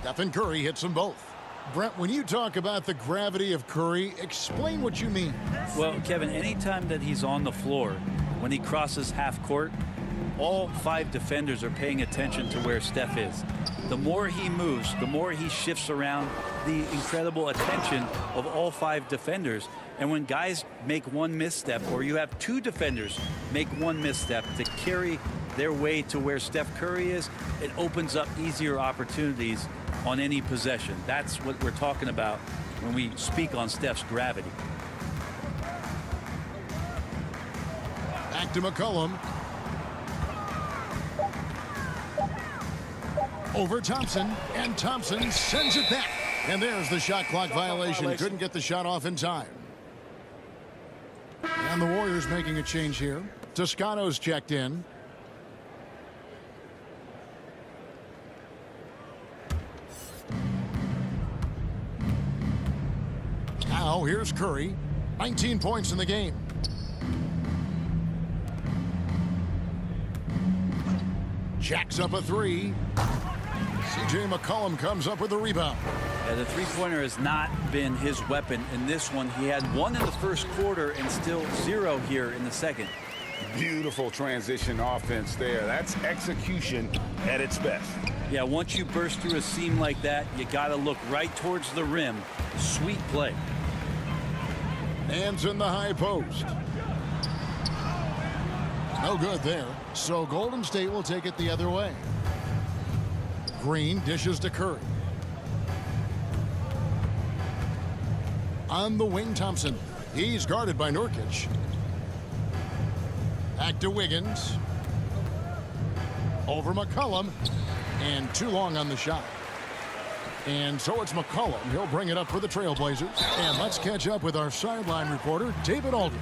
Stephen Curry hits them both. Brent, when you talk about the gravity of Curry, explain what you mean. Well, Kevin, anytime that he's on the floor, when he crosses half court, all 5 defenders are paying attention to where Steph is. The more he moves, the more he shifts around, the incredible attention of all 5 defenders. And when guys make one misstep, or you have 2 defenders make one misstep to carry their way to where Steph Curry is, it opens up easier opportunities on any possession. That's what we're talking about when we speak on Steph's gravity. Back to McCollum. Over Thompson, and Thompson sends it back. And there's the shot clock violation. Couldn't get the shot off in time. And the Warriors making a change here. Toscano's checked in. Now here's Curry. 19 points in the game. Jacks up a 3. C.J. McCollum comes up with a rebound. Yeah, the three-pointer has not been his weapon in this one. He had 1 in the first quarter and still 0 here in the second. Beautiful transition offense there. That's execution at its best. Yeah, once you burst through a seam like that, you got to look right towards the rim. Sweet play. Hands in the high post. No good there. So Golden State will take it the other way. Green dishes to Curry. On the wing, Thompson. He's guarded by Nurkic. Back to Wiggins. Over McCollum. And too long on the shot. And so it's McCollum. He'll bring it up for the Trailblazers. And let's catch up with our sideline reporter, David Aldridge.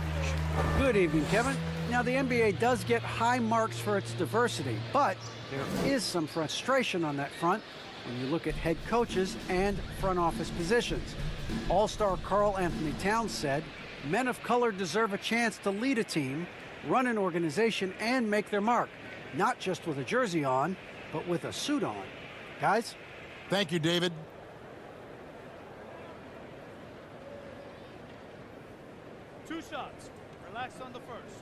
Good evening, Kevin. Now, the NBA does get high marks for its diversity, but there is some frustration on that front when you look at head coaches and front office positions. All-star Karl Anthony Towns said, men of color deserve a chance to lead a team, run an organization, and make their mark, not just with a jersey on, but with a suit on. Guys? Thank you, David. Two shots. Relax on the first.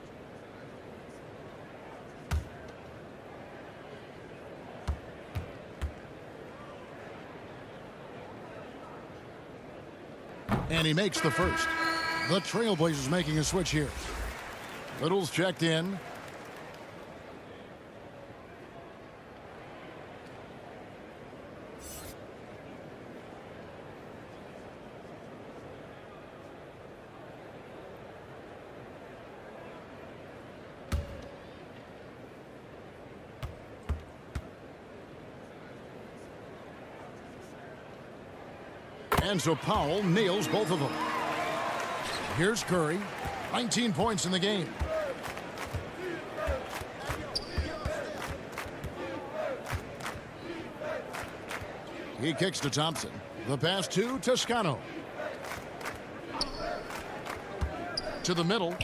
And he makes the first. The Trailblazers making a switch here. Little's checked in. And so Powell nails both of them. Here's Curry. 19 points in the game. He kicks to Thompson. The pass to Toscano. To the middle.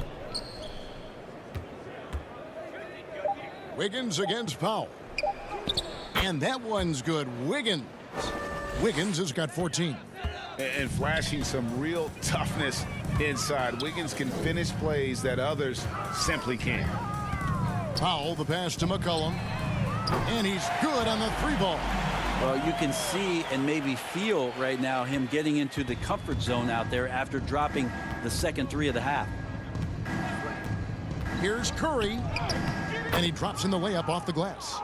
Wiggins against Powell. And that one's good. Wiggins has got 14. And flashing some real toughness inside. Wiggins can finish plays that others simply can't. Powell, the pass to McCollum. And he's good on the 3-ball. Well, you can see and maybe feel right now him getting into the comfort zone out there after dropping the second 3 of the half. Here's Curry. And he drops in the layup off the glass.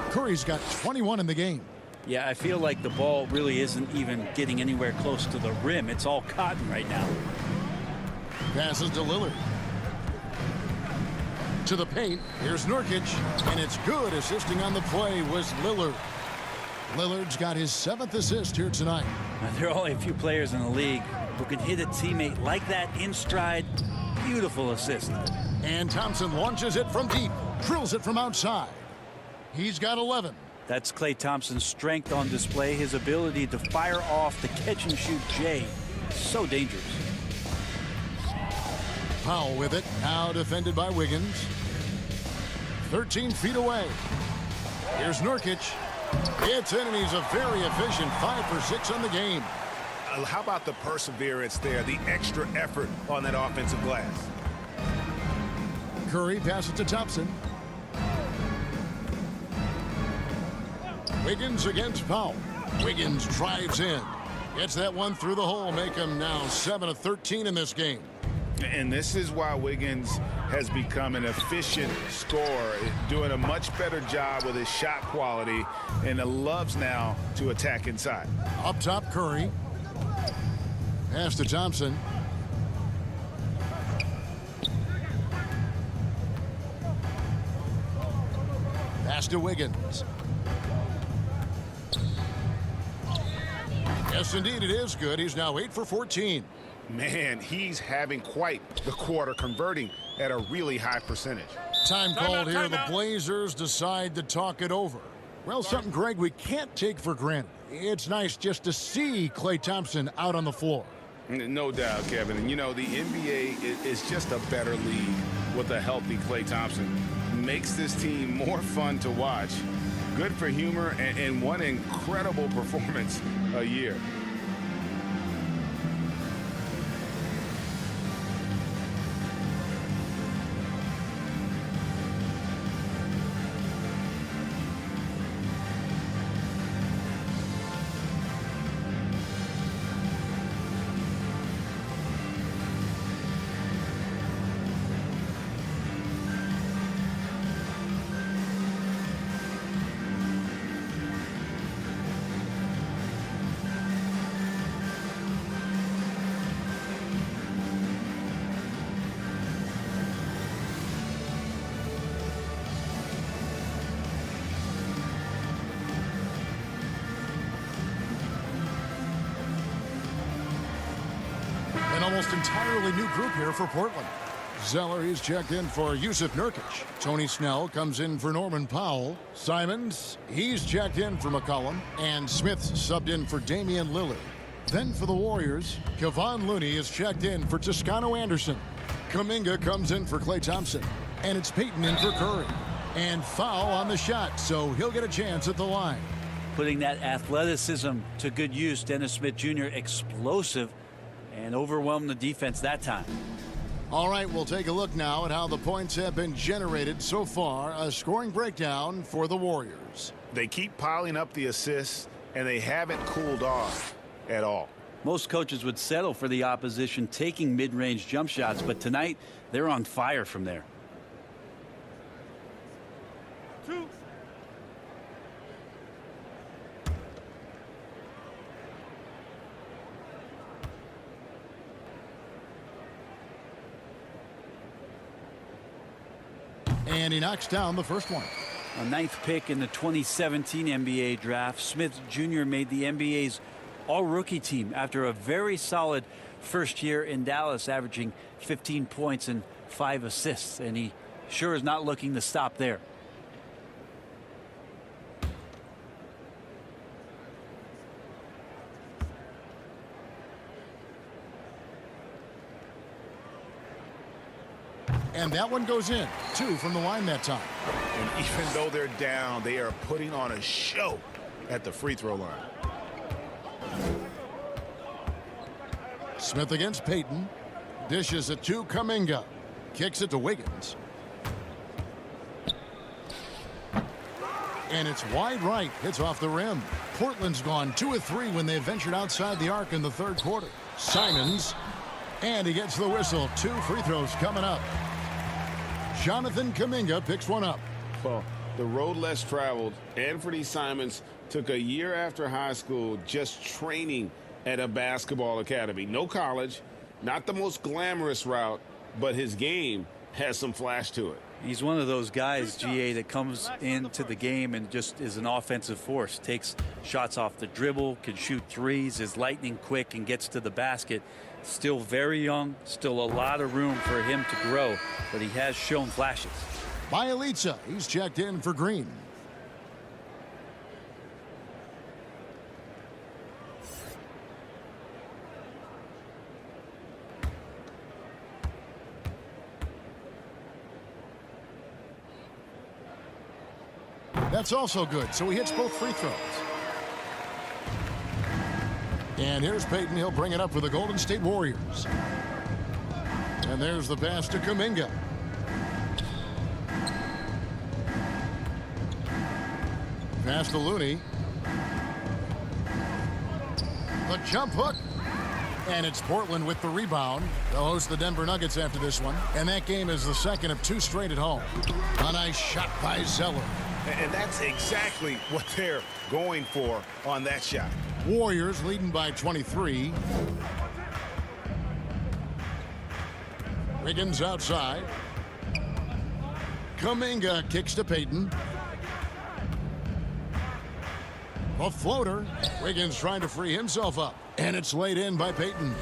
Curry's got 21 in the game. Yeah, I feel like the ball really isn't even getting anywhere close to the rim. It's all cotton right now. Passes to Lillard. To the paint. Here's Nurkic. And it's good. Assisting on the play was Lillard. Lillard's got his 7th assist here tonight. Now, there are only a few players in the league who can hit a teammate like that in stride. Beautiful assist. And Thompson launches it from deep. Drills it from outside. He's got 11. That's Klay Thompson's strength on display. His ability to fire off the catch-and-shoot J. So dangerous. Powell with it. Now defended by Wiggins. 13 feet away. Here's Nurkic. It's in, and he's a very efficient 5 for 6 on the game. How about the perseverance there, the extra effort on that offensive glass? Curry passes to Thompson. Wiggins against Powell. Wiggins drives in. Gets that one through the hole, make him now 7 of 13 in this game. And this is why Wiggins has become an efficient scorer, doing a much better job with his shot quality, and loves now to attack inside. Up top, Curry. Pass to Thompson. Pass to Wiggins. Yes, indeed, it is good. He's now 8 for 14. Man, he's having quite the quarter, converting at a really high percentage. Time called here. The Blazers decide to talk it over. Well, something, Greg, we can't take for granted. It's nice just to see Klay Thompson out on the floor. No doubt, Kevin. And, you know, the NBA is just a better league with a healthy Klay Thompson. Makes this team more fun to watch. Good for humor and one incredible performance a year. An almost entirely new group here for Portland. Zeller is checked in for Yusuf Nurkic. Tony Snell comes in for Norman Powell. Simons, he's checked in for McCollum. And Smith subbed in for Damian Lillard. Then for the Warriors, Kevon Looney is checked in for Toscano Anderson. Kuminga comes in for Klay Thompson. And it's Payton in for Curry. And foul on the shot, so he'll get a chance at the line. Putting that athleticism to good use. Dennis Smith Jr. explosive and overwhelmed the defense that time. All right, we'll take a look now at how the points have been generated so far. A scoring breakdown for the Warriors. They keep piling up the assists, and they haven't cooled off at all. Most coaches would settle for the opposition taking mid-range jump shots, but tonight they're on fire from there. 2. And he knocks down the first one. A 9th pick in the 2017 NBA draft, Smith Jr. made the NBA's all-rookie team after a very solid first year in Dallas, averaging 15 points and 5 assists. And he sure is not looking to stop there. And that one goes in. 2 from the line that time. And even though they're down, they are putting on a show at the free throw line. Smith against Payton. Dishes it to Kuminga. Kicks it to Wiggins. And it's wide right. Hits off the rim. Portland's gone 2 of 3 when they ventured outside the arc in the third quarter. Simons. And he gets the whistle. 2 free throws coming up. Jonathan Kuminga picks one up. Well, the road less traveled. Anthony Simons took a year after high school just training at a basketball academy. No college, not the most glamorous route, but his game has some flash to it. He's one of those guys, GA, that comes into the game and just is an offensive force. Takes shots off the dribble, can shoot threes, is lightning quick, and gets to the basket. Still very young, still a lot of room for him to grow, but he has shown flashes. Bielitsa, he's checked in for Green. That's also good, so he hits both free throws. And here's Payton. He'll bring it up for the Golden State Warriors. And there's the pass to Kuminga. Pass to Looney. The jump hook. And it's Portland with the rebound. They'll host the Denver Nuggets after this one. And that game is the second of 2 straight at home. A nice shot by Zeller. And that's exactly what they're going for on that shot. Warriors leading by 23. Wiggins outside. Kuminga kicks to Payton. A floater. Wiggins trying to free himself up. And it's laid in by Payton.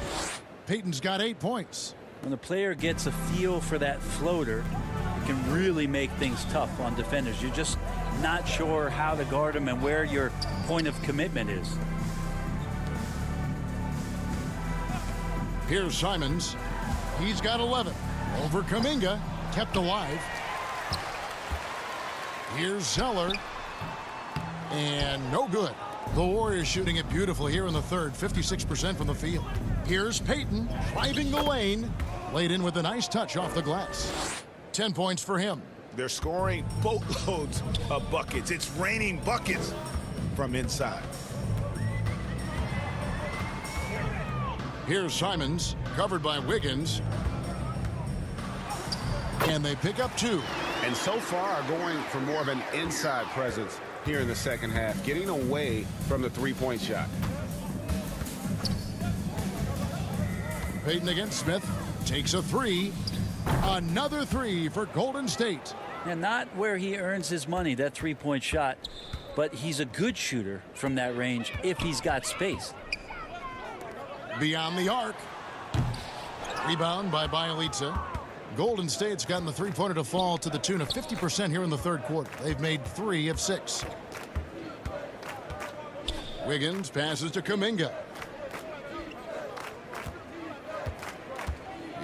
Payton's got 8 points. When a player gets a feel for that floater, it can really make things tough on defenders. You're just not sure how to guard him and where your point of commitment is. Here's Simons. He's got 11. Over Kuminga. Kept alive. Here's Zeller. And no good. The Warriors shooting it beautifully here in the third. 56% from the field. Here's Payton driving the lane. Laid in with a nice touch off the glass. 10 points for him. They're scoring boatloads of buckets. It's raining buckets from inside. Here's Simons, covered by Wiggins. And they pick up 2. And so far going for more of an inside presence here in the second half, getting away from the three-point shot. Payton against Smith. Takes a 3. Another 3 for Golden State. And not where he earns his money, that three-point shot, but he's a good shooter from that range if he's got space. Beyond the arc. Rebound by Bjelica. Golden State's gotten the three-pointer to fall to the tune of 50% here in the third quarter. They've made 3 of 6. Wiggins passes to Kuminga.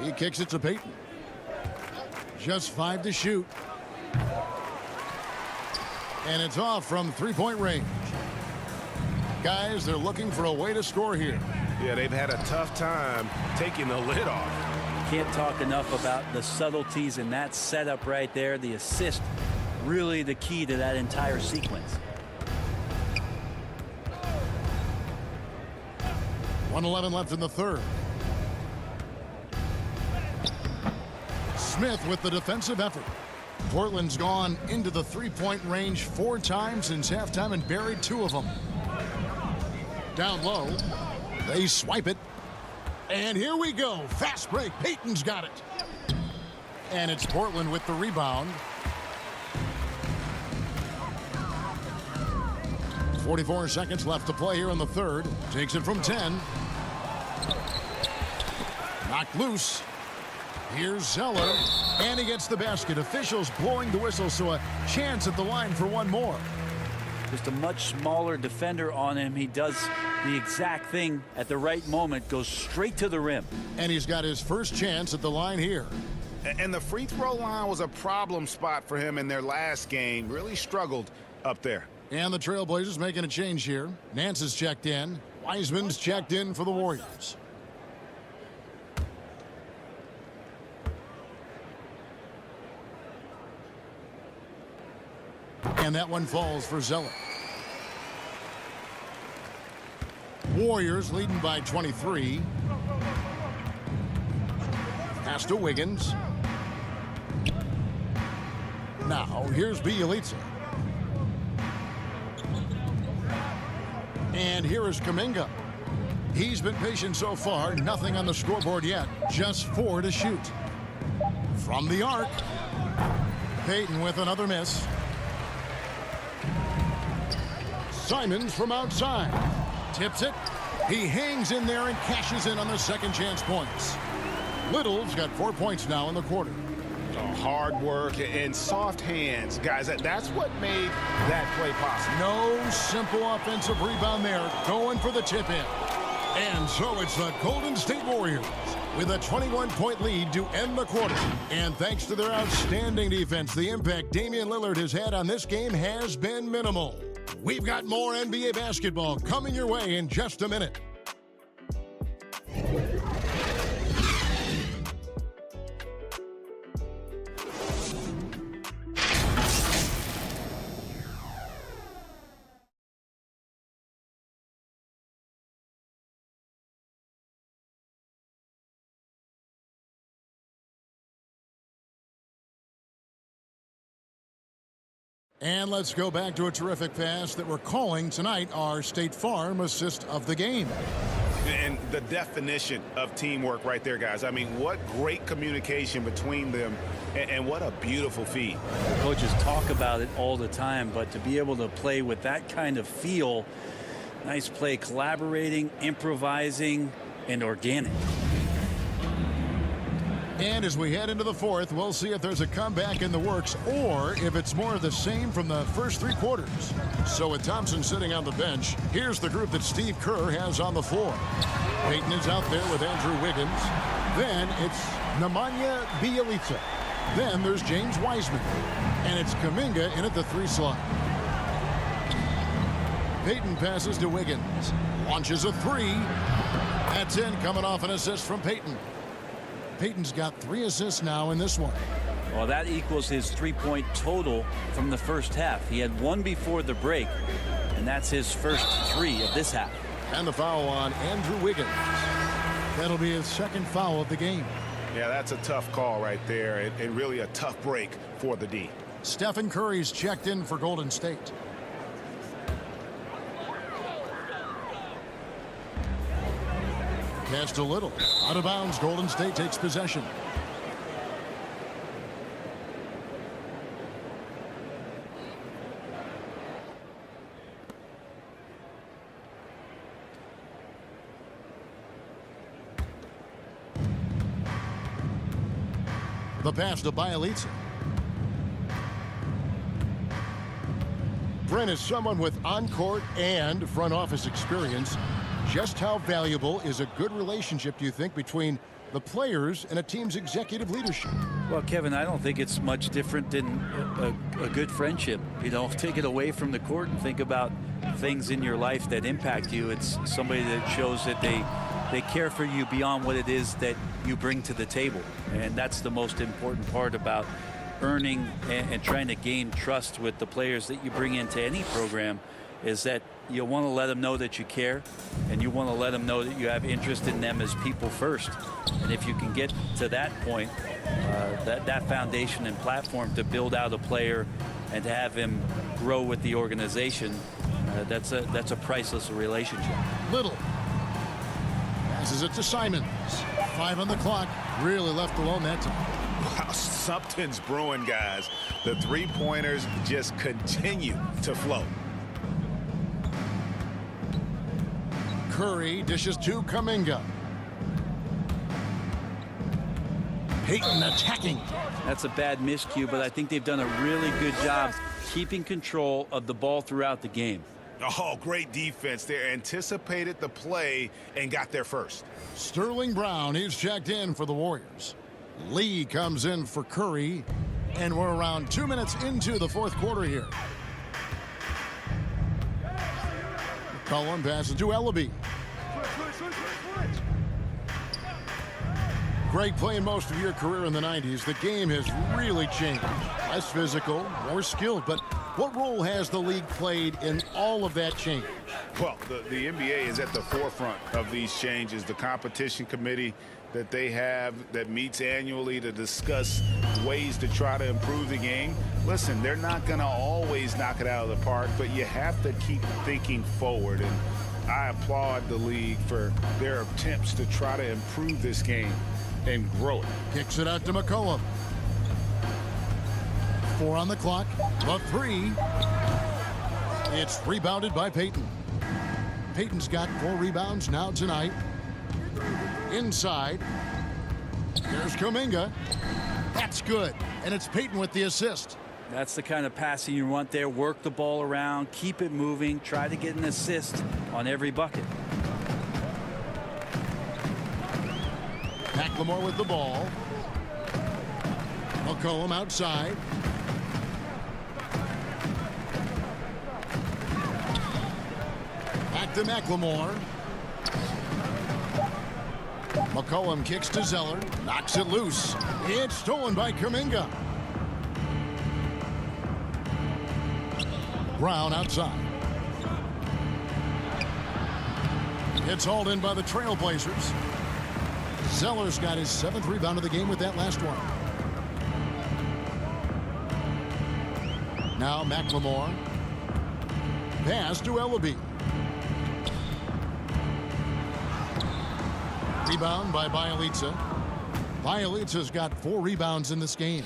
He kicks it to Payton. Just 5 to shoot. And it's off from three-point range. Guys, they're looking for a way to score here. Yeah, they've had a tough time taking the lid off. Can't talk enough about the subtleties in that setup right there. The assist, really the key to that entire sequence. 1:11 left in the third. Smith with the defensive effort. Portland's gone into the three-point range 4 times since halftime and buried 2 of them. Down low. They swipe it. And here we go. Fast break. Payton's got it. And it's Portland with the rebound. 44 seconds left to play here in the third. Takes it from 10. Knocked loose. Here's Zeller. And he gets the basket. Officials blowing the whistle, so a chance at the line for one more. Just a much smaller defender on him. He does the exact thing at the right moment, goes straight to the rim. And he's got his first chance at the line here. And the free throw line was a problem spot for him in their last game. Really struggled up there. And the Trailblazers making a change here. Nance is checked in. Wiseman's checked in for the Warriors. And that one falls for Zeller. Warriors leading by 23. Pass to Wiggins. Now here's Bjelica. And here is Kuminga. He's been patient so far. Nothing on the scoreboard yet. Just 4 to shoot. From the arc. Payton with another miss. Simons from outside. Tips it. He hangs in there and cashes in on the second chance points. Little's got 4 points now in the quarter. Hard work and soft hands. Guys, that's what made that play possible. No simple offensive rebound there. Going for the tip in. And so it's the Golden State Warriors with a 21-point lead to end the quarter. And thanks to their outstanding defense, the impact Damian Lillard has had on this game has been minimal. We've got more NBA basketball coming your way in just a minute. And let's go back to a terrific pass that we're calling tonight our State Farm assist of the game. And the definition of teamwork right there, guys. I mean, what great communication between them, and what a beautiful feed. Coaches talk about it all the time, but to be able to play with that kind of feel, nice play, collaborating, improvising, and organic. And as we head into the fourth, we'll see if there's a comeback in the works or if it's more of the same from the first three quarters. So with Thompson sitting on the bench, here's the group that Steve Kerr has on the floor. Payton is out there with Andrew Wiggins. Then it's Nemanja Bjelica. Then there's James Wiseman. And it's Kuminga in at the 3 slot. Payton passes to Wiggins. Launches a 3. That's in, coming off an assist from Payton. Payton's got 3 assists now in this one. Well, that equals his 3-point total from the first half. He had 1 before the break, and that's his first 3 of this half. And the foul on Andrew Wiggins. That'll be his second foul of the game. Yeah, that's a tough call right there, and really a tough break for the D. Stephen Curry's checked in for Golden State. Pass to Little. Out of bounds. Golden State takes possession. The pass to Bjelica. Brent is someone with on-court and front office experience. Just how valuable is a good relationship, do you think, between the players and a team's executive leadership? Well, Kevin, I don't think it's much different than a good friendship. You know, take it away from the court and think about things in your life that impact you. It's somebody that shows that they care for you beyond what it is that you bring to the table. And that's the most important part about earning and trying to gain trust with the players that you bring into any program, is that you want to let them know that you care, and you want to let them know that you have interest in them as people first. And if you can get to that point, that foundation and platform to build out a player and to have him grow with the organization, that's a priceless relationship. Little passes it to Simons. 5 on the clock. Really left alone that time. Wow, something's brewing, guys. The three-pointers just continue to flow. Curry dishes to Kuminga. Payton attacking. That's a bad miscue, but I think they've done a really good job keeping control of the ball throughout the game. Oh, great defense there. Anticipated the play and got there first. Sterling Brown, he's checked in for the Warriors. Lee comes in for Curry, and we're around 2 minutes into the fourth quarter here. McCollum passes to Ellaby. Greg, playing most of your career in the 90s, the game has really changed. Less physical, more skilled, but what role has the league played in all of that change? Well, the NBA is at the forefront of these changes. The competition committee that they have that meets annually to discuss ways to try to improve the game. Listen, they're not going to always knock it out of the park, but you have to keep thinking forward. And I applaud the league for their attempts to try to improve this game and grow it. Kicks it out to McCollum. 4 on the clock. The 3. It's rebounded by Payton. Payton's got 4 rebounds now tonight. Inside. There's Kuminga. That's good. And it's Payton with the assist. That's the kind of passing you want there. Work the ball around, keep it moving, try to get an assist on every bucket. McLemore with the ball. McCollum outside. Back to McLemore. McCollum kicks to Zeller. Knocks it loose. It's stolen by Kuminga. Brown outside. It's hauled in by the Trailblazers. Zeller's got his 7th rebound of the game with that last one. Now McLemore. Pass to Ellaby. Rebound by Bjelica. Bjelica's got 4 rebounds in this game.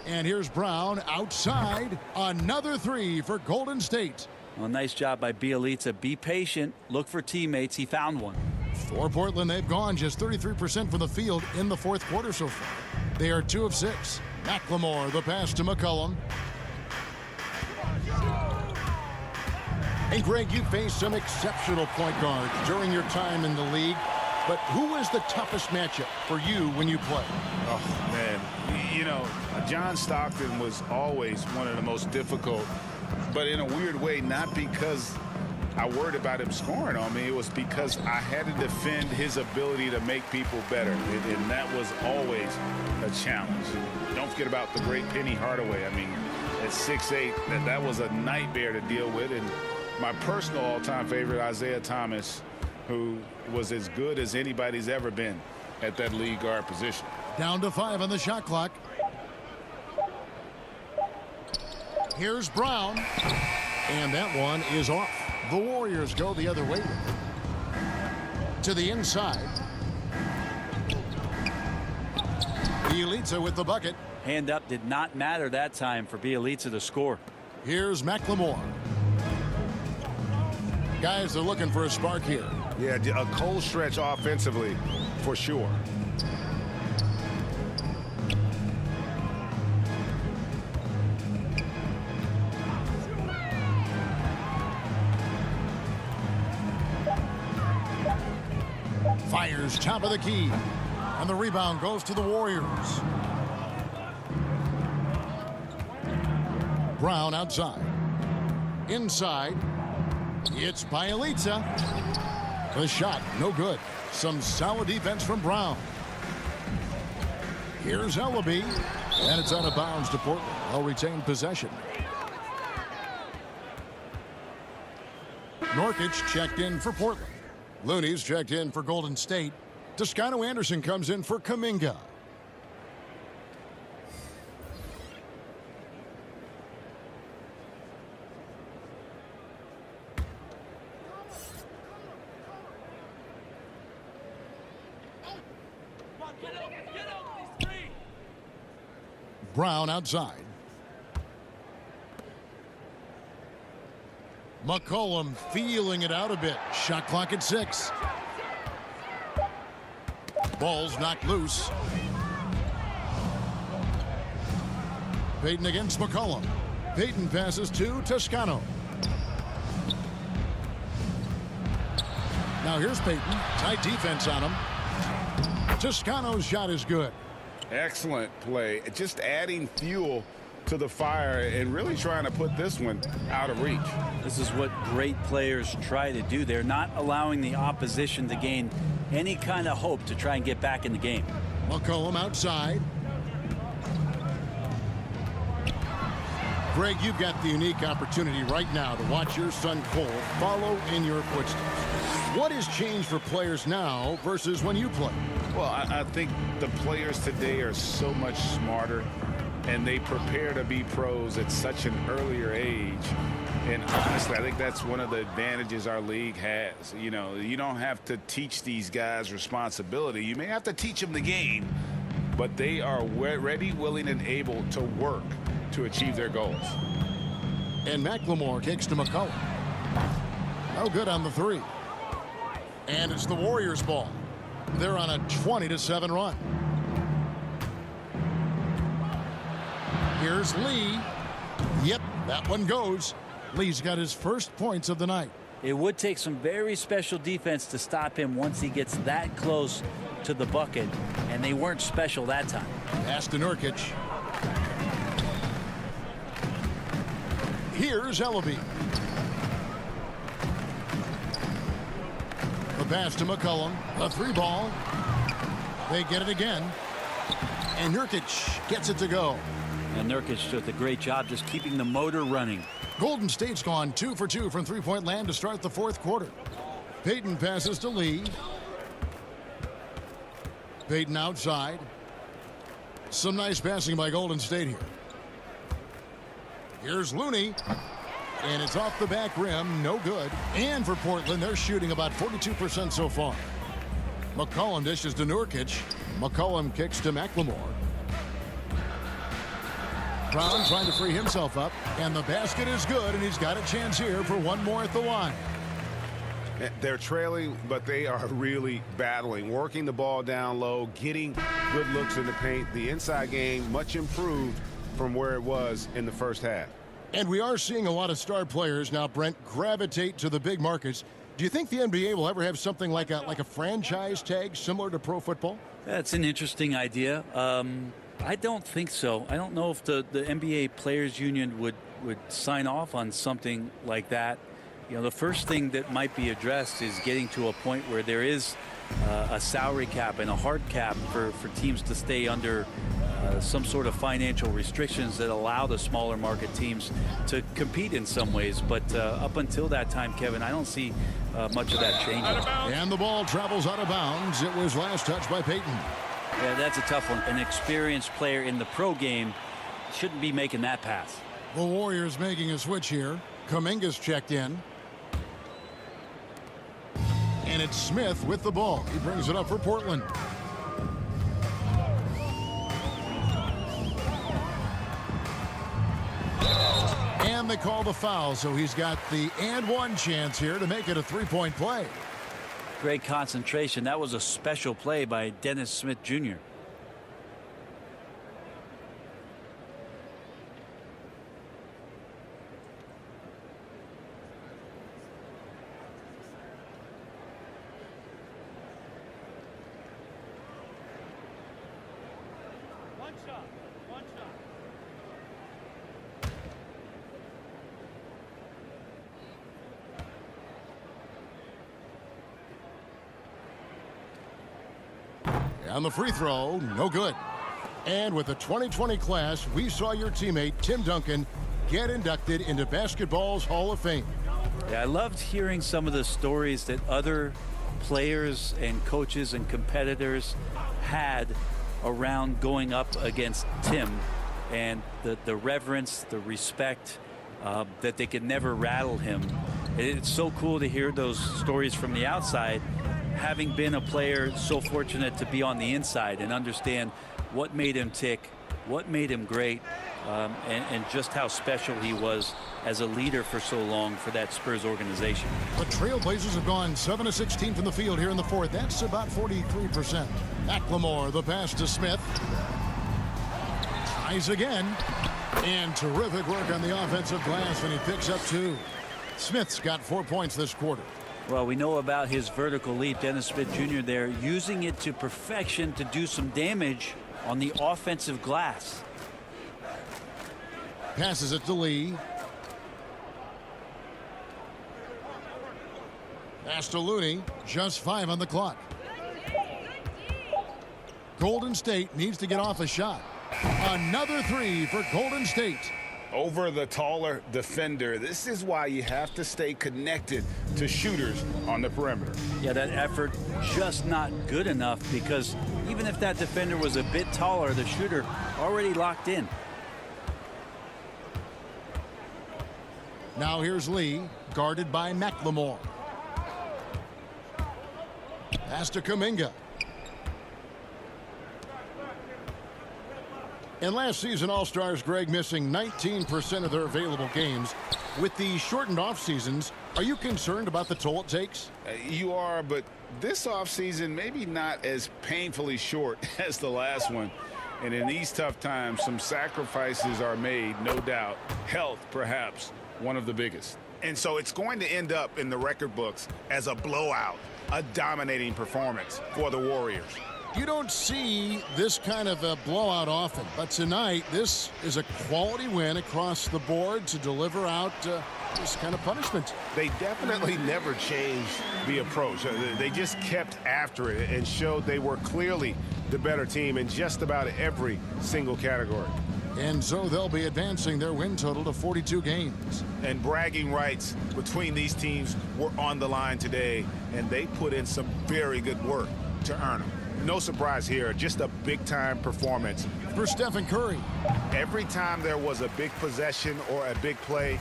And here's Brown outside. Another 3 for Golden State. Well, nice job by Bjelica. Be patient. Look for teammates. He found one. For Portland, they've gone just 33% from the field in the 4th quarter so far. They are 2 of 6. McLemore, the pass to McCollum. Hey, Greg, you faced some exceptional point guards during your time in the league. But who is the toughest matchup for you when you play? Oh, man. You know, John Stockton was always one of the most difficult, but in a weird way, not because I worried about him scoring on me. It was because I had to defend his ability to make people better, and that was always a challenge. Don't forget about the great Penny Hardaway. I mean, at 6'8", that was a nightmare to deal with. And my personal all-time favorite, Isaiah Thomas, who was as good as anybody's ever been at that lead guard position. Down to 5 on the shot clock. Here's Brown. And that one is off. The Warriors go the other way. To the inside. Bjelica with the bucket. Hand up did not matter that time for Bjelica to score. Here's McLemore. Guys are looking for a spark here. Yeah, a cold stretch offensively for sure. Fires top of the key. And the rebound goes to the Warriors. Brown outside. Inside. It's Bjelica. The shot, no good. Some solid defense from Brown. Here's Ellaby. And it's out of bounds to Portland. They'll retain possession. Nurkic checked in for Portland. Looney's checked in for Golden State. Toscano Anderson comes in for Kuminga. Brown outside. McCollum feeling it out a bit. Shot clock at 6. Ball's knocked loose. Payton against McCollum. Payton passes to Toscano. Now here's Payton. Tight defense on him. Toscano's shot is good. Excellent play. Just adding fuel to the fire and really trying to put this one out of reach. This is what great players try to do. They're not allowing the opposition to gain any kind of hope to try and get back in the game. McCollum outside. Greg, you've got the unique opportunity right now to watch your son Cole follow in your footsteps. What has changed for players now versus when you played? Well, I think the players today are so much smarter, and they prepare to be pros at such an earlier age. And honestly, I think that's one of the advantages our league has. You know, you don't have to teach these guys responsibility. You may have to teach them the game, but they are ready, willing, and able to work to achieve their goals. And McLemore kicks to McCollum. No good on the 3. And it's the Warriors' ball. They're on a 20-7 run. Here's Lee. Yep, that one goes. Lee's got his first points of the night. It would take some very special defense to stop him once he gets that close to the bucket, and they weren't special that time. Pass to Nurkic. Here's Ellaby. The pass to McCollum. A three ball. They get it again. And Nurkic gets it to go. And Nurkic did a great job just keeping the motor running. Golden State's gone 2 for 2 from three-point land to start the fourth quarter. Payton passes to Lee. Payton outside. Some nice passing by Golden State here. Here's Looney. And it's off the back rim. No good. And for Portland, they're shooting about 42% so far. McCollum dishes to Nurkic. McCollum kicks to McLemore. Brown trying to free himself up, and the basket is good, and he's got a chance here for one more at the line. They're trailing, but they are really battling, working the ball down low, getting good looks in the paint. The inside game much improved from where it was in the first half. And we are seeing a lot of star players now, Brent, gravitate to the big markets. Do you think the NBA will ever have something like a franchise tag similar to pro football? That's an interesting idea. I don't think so. I don't know if the NBA Players Union would sign off on something like that. You know, the first thing that might be addressed is getting to a point where there is a salary cap and a hard cap for teams to stay under some sort of financial restrictions that allow the smaller market teams to compete in some ways. But up until that time, Kevin, I don't see much of that changing. And the ball travels out of bounds. It was last touched by Payton. Yeah, that's a tough one. An experienced player in the pro game shouldn't be making that pass. The Warriors making a switch here. Kuminga's checked in. And it's Smith with the ball. He brings it up for Portland. And they call the foul, so he's got the and one chance here to make it a three-point play. Great concentration. That was a special play by Dennis Smith Jr. One shot. One shot. On the free throw, no good. And with the 2020 class, we saw your teammate Tim Duncan get inducted into basketball's Hall of Fame. Yeah, I loved hearing some of the stories that other players and coaches and competitors had around going up against Tim, and the reverence, the respect, that they could never rattle him. It's so cool to hear those stories from the outside, having been a player so fortunate to be on the inside and understand what made him tick, what made him great, and just how special he was as a leader for so long for that Spurs organization. The Trailblazers have gone 7 of 16 from the field here in the fourth. That's about 43%. McLemore, the pass to Smith. Tries again. And terrific work on the offensive glass, and he picks up 2. Smith's got 4 points this quarter. Well, we know about his vertical leap. Dennis Smith Jr. there using it to perfection to do some damage on the offensive glass. Passes it to Lee. Pass to Looney. Just 5 on the clock. Golden State needs to get off a shot. Another 3 for Golden State. Over the taller defender. This is why you have to stay connected to shooters on the perimeter. Yeah, that effort just not good enough, because even if that defender was a bit taller, the shooter already locked in. Now here's Lee, guarded by McLemore. Pass to Kuminga. And last season, All-Stars, Greg, missing 19% of their available games. With the shortened off seasons, are you concerned about the toll it takes? You are, but this offseason maybe not as painfully short as the last one. And in these tough times, some sacrifices are made, no doubt. Health, perhaps, one of the biggest. And so it's going to end up in the record books as a blowout, a dominating performance for the Warriors. You don't see this kind of a blowout often, but tonight this is a quality win across the board to deliver out this kind of punishment. They definitely never changed the approach. They just kept after it and showed they were clearly the better team in just about every single category. And so they'll be advancing their win total to 42 games. And bragging rights between these teams were on the line today, and they put in some very good work to earn them. No surprise here, just a big-time performance for Stephen Curry. Every time there was a big possession or a big play,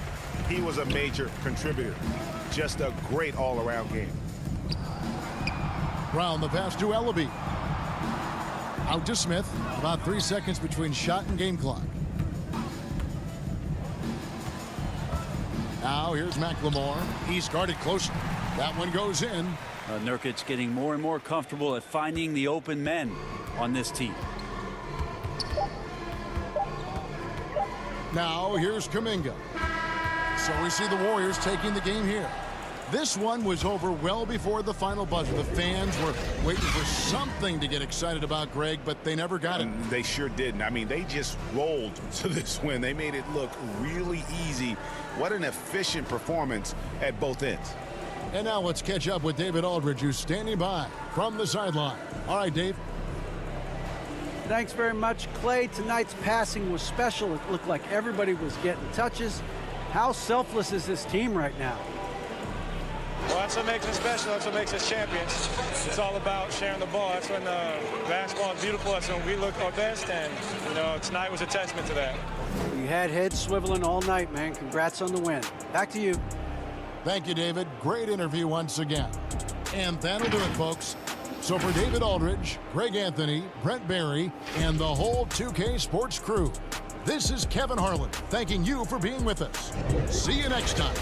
he was a major contributor. Just a great all-around game. Brown the pass to Ellaby. Out to Smith. About 3 seconds between shot and game clock. Now here's McLemore. He's guarded closely. That one goes in. Nurkic getting more and more comfortable at finding the open men on this team. Now here's Kuminga. So we see the Warriors taking the game here. This one was over well before the final buzzer. The fans were waiting for something to get excited about, Greg, but they never got it. They sure didn't. I mean, they just rolled to this win. They made it look really easy. What an efficient performance at both ends. And now let's catch up with David Aldridge, who's standing by from the sideline. All right, Dave. Thanks very much, Clay. Tonight's passing was special. It looked like everybody was getting touches. How selfless is this team right now? Well, that's what makes us special. That's what makes us champions. It's all about sharing the ball. That's when basketball is beautiful. That's when we look our best. And, you know, tonight was a testament to that. You had heads swiveling all night, man. Congrats on the win. Back to you. Thank you, David. Great interview once again. And that'll do it, folks. So for David Aldridge, Greg Anthony, Brent Barry, and the whole 2K Sports crew, this is Kevin Harlan thanking you for being with us. See you next time.